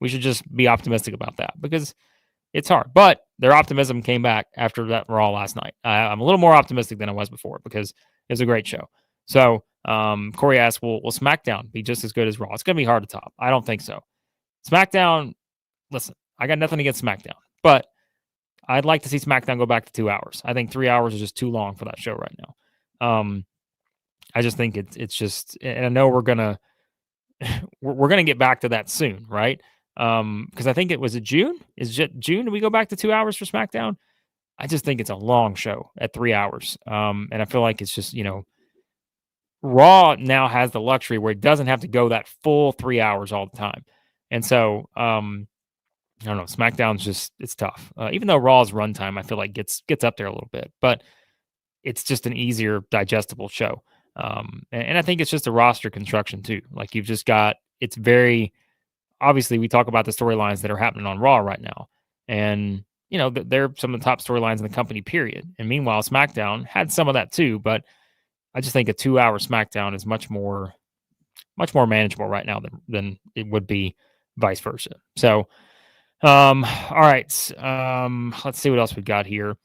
we should just be optimistic about that, because it's hard. But their optimism came back after that Raw last night. I'm a little more optimistic than I was before, because it was a great show. So Corey asks, will SmackDown be just as good as Raw? It's going to be hard to top. I don't think so. SmackDown, listen, I got nothing against SmackDown, but I'd like to see SmackDown go back to 2 hours. I think 3 hours is just too long for that show right now. I just think it's just, and I know we're gonna get back to that soon, right? Because I think it was June. Is it June? Do we go back to 2 hours for SmackDown? I just think it's a long show at 3 hours, and I feel like it's just Raw now has the luxury where it doesn't have to go that full 3 hours all the time, and so I don't know. SmackDown's just, it's tough. Even though Raw's runtime, I feel like gets up there a little bit, but it's just an easier, digestible show. And I think it's just a roster construction too. Like you've just got, it's very, obviously we talk about the storylines that are happening on Raw right now. And, they're some of the top storylines in the company, period. And meanwhile, SmackDown had some of that too, but I just think a 2 hour SmackDown is much more manageable right now than it would be vice versa. So, all right. Let's see what else we've got here.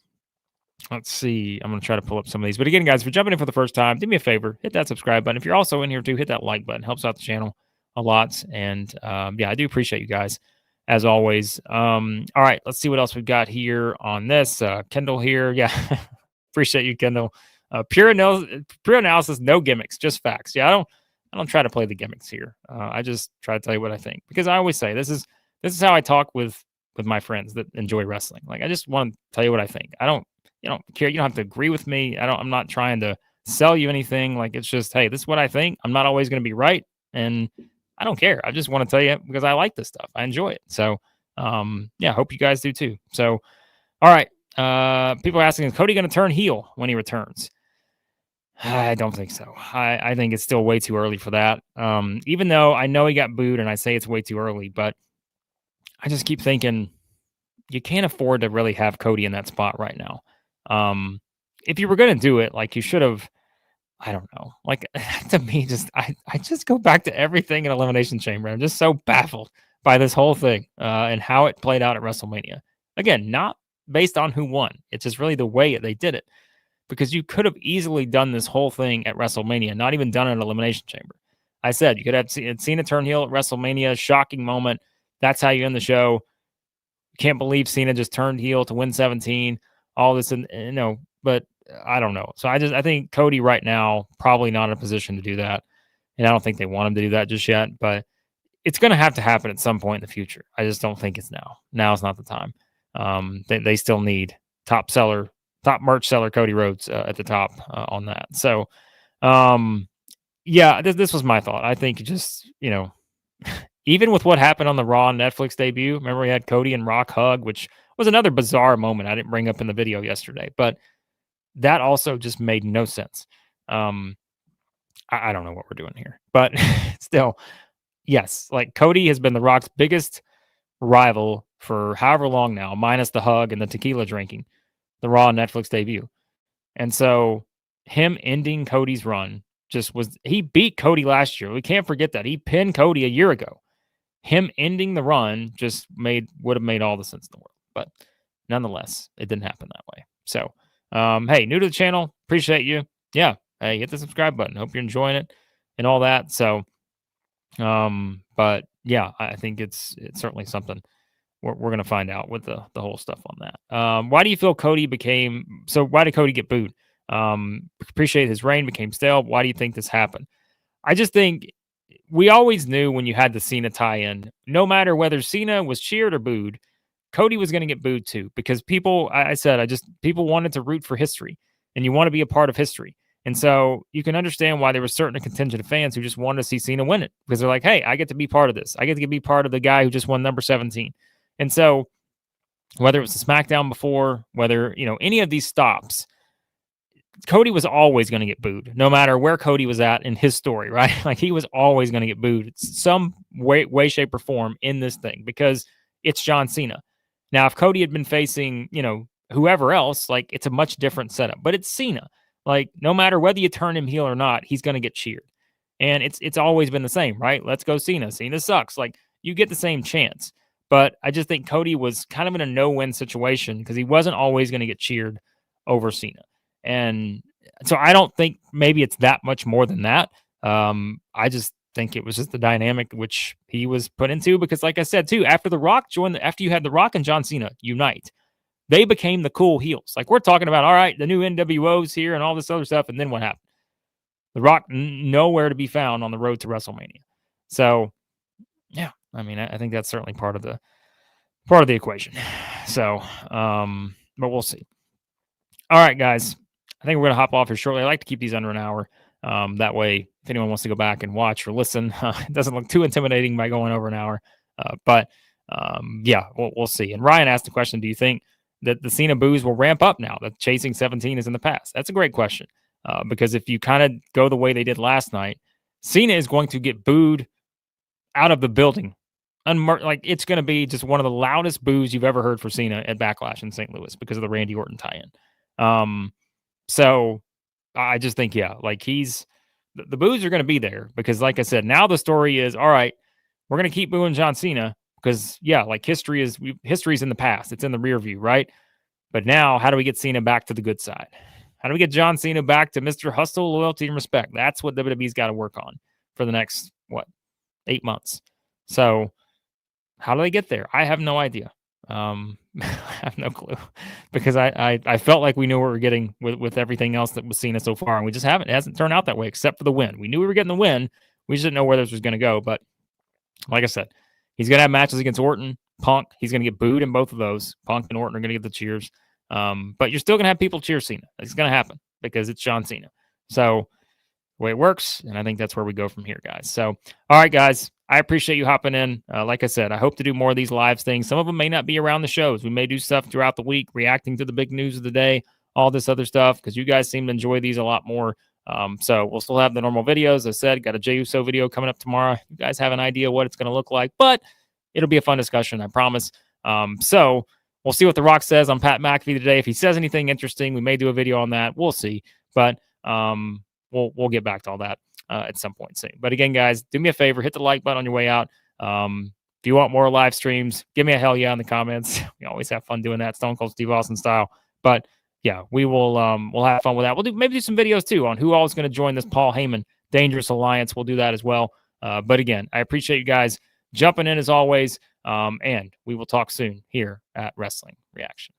Let's see. I'm going to try to pull up some of these. But again, guys, if you're jumping in for the first time, do me a favor, hit that subscribe button. If you're also in here too, hit that like button. Helps out the channel a lot. And yeah, I do appreciate you guys as always. All right, let's see what else we've got here on this. Kendall here. Yeah, appreciate you, Kendall. Pure analysis, no gimmicks, just facts. Yeah, I don't try to play the gimmicks here. I just try to tell you what I think, because I always say this is how I talk with my friends that enjoy wrestling. Like, I just want to tell you what I think. I don't care. You don't have to agree with me. I'm not trying to sell you anything. Like, it's just, hey, this is what I think. I'm not always going to be right, and I don't care. I just want to tell you because I like this stuff. I enjoy it. So, yeah, I hope you guys do too. So, all right. People are asking, is Cody going to turn heel when he returns? I don't think so. I think it's still way too early for that. Even though I know he got booed and I say it's way too early, but I just keep thinking you can't afford to really have Cody in that spot right now. If you were going to do it, like, you should have, I don't know, like, to me, I just go back to everything in Elimination Chamber. I'm just so baffled by this whole thing and how it played out at WrestleMania. Again, not based on who won. It's just really the way they did it, because you could have easily done this whole thing at WrestleMania, not even done it at Elimination Chamber. I said you could have seen a turn heel at WrestleMania, shocking moment, That's how you end the show. Can't believe Cena just turned heel to win 17. All this, and but I don't know. So I think Cody right now probably not in a position to do that, and I don't think they want him to do that just yet. But it's going to happen at some point in the future. I just don't think it's now. Now's not the time. They still need top merch seller Cody Rhodes at the top on that. So, yeah, this was my thought. I think just even with what happened on the Raw Netflix debut, remember we had Cody and Rock hug, which was another bizarre moment I didn't bring up in the video yesterday, but that also just made no sense. I don't know what we're doing here, but still, yes, like Cody has been The Rock's biggest rival for however long now, minus the hug and the tequila drinking, the Raw Netflix debut. And so him ending Cody's run he beat Cody last year. We can't forget that. He pinned Cody a year ago. Him ending the run just would have made all the sense in the world. But nonetheless, it didn't happen that way. So, hey, new to the channel, appreciate you. Yeah, hey, hit the subscribe button. Hope you're enjoying it and all that. So, but yeah, I think it's certainly something we're going to find out with the whole stuff on that. Why do you feel Cody why did Cody get booed? Appreciate his reign became stale. Why do you think this happened? I just think we always knew when you had the Cena tie-in, no matter whether Cena was cheered or booed, Cody was going to get booed too, because people wanted to root for history, and you want to be a part of history. And so you can understand why there was certain contingent of fans who just wanted to see Cena win it, because they're like, hey, I get to be part of this. I get to be part of the guy who just won number 17. And so whether it was the SmackDown before, whether, any of these stops, Cody was always going to get booed, no matter where Cody was at in his story, right? Like he was always going to get booed some way, shape, or form in this thing, because it's John Cena. Now, if Cody had been facing, whoever else, like it's a much different setup, but it's Cena. Like no matter whether you turn him heel or not, he's going to get cheered. And it's always been the same, right? Let's go Cena. Cena sucks. Like you get the same chance. But I just think Cody was kind of in a no-win situation because he wasn't always going to get cheered over Cena. And so I don't think maybe it's that much more than that. I just think it was just the dynamic which he was put into, because like I said too, after you had The Rock and John Cena unite, they became the cool heels. Like we're talking about, all right, the new NWO's here and all this other stuff. And then what happened? The Rock nowhere to be found on the road to WrestleMania. So yeah, I mean, I think that's certainly part of the equation. So, but we'll see. All right, guys. I think we're going to hop off here shortly. I like to keep these under an hour. That way, if anyone wants to go back and watch or listen, it doesn't look too intimidating by going over an hour. But yeah, we'll see. And Ryan asked the question, do you think that the Cena boos will ramp up now that chasing 17 is in the past? That's a great question. Because if you kind of go the way they did last night, Cena is going to get booed out of the building. Like it's going to be just one of the loudest boos you've ever heard for Cena at Backlash in St. Louis because of the Randy Orton tie-in. So I just think, yeah, like the boos are going to be there because, like I said, now the story is, all right, we're going to keep booing John Cena because, yeah, like history's in the past. It's in the rear view, right? But now how do we get Cena back to the good side? How do we get John Cena back to Mr. Hustle, loyalty, and respect? That's what WWE's got to work on for the next, 8 months. So how do they get there? I have no idea. I have no clue because I felt like we knew what we were getting with everything else that was Cena so far, and we just haven't. It hasn't turned out that way except for the win. We knew we were getting the win. We just didn't know where this was going to go. But like I said, he's going to have matches against Orton, Punk. He's going to get booed in both of those. Punk and Orton are going to get the cheers. But you're still going to have people cheer Cena. It's going to happen because it's John Cena. So the way it works, and I think that's where we go from here, guys. So, all right, guys. I appreciate you hopping in. Like I said, I hope to do more of these live things. Some of them may not be around the shows. We may do stuff throughout the week, reacting to the big news of the day, all this other stuff, because you guys seem to enjoy these a lot more. So we'll still have the normal videos. As I said, got a Jey Uso video coming up tomorrow. You guys have an idea what it's going to look like, but it'll be a fun discussion, I promise. So we'll see what The Rock says on Pat McAfee today. If he says anything interesting, we may do a video on that. We'll see. But we'll get back to all that at some point soon. But again, guys, do me a favor, hit the like button on your way out. If you want more live streams, give me a hell yeah in the comments. We always have fun doing that, Stone Cold Steve Austin style. But yeah, we will we'll have fun with that. We'll maybe do some videos too on who all is going to join this Paul Heyman Dangerous Alliance. We'll do that as well. But again, I appreciate you guys jumping in as always. And we will talk soon here at Wrestling Reaction.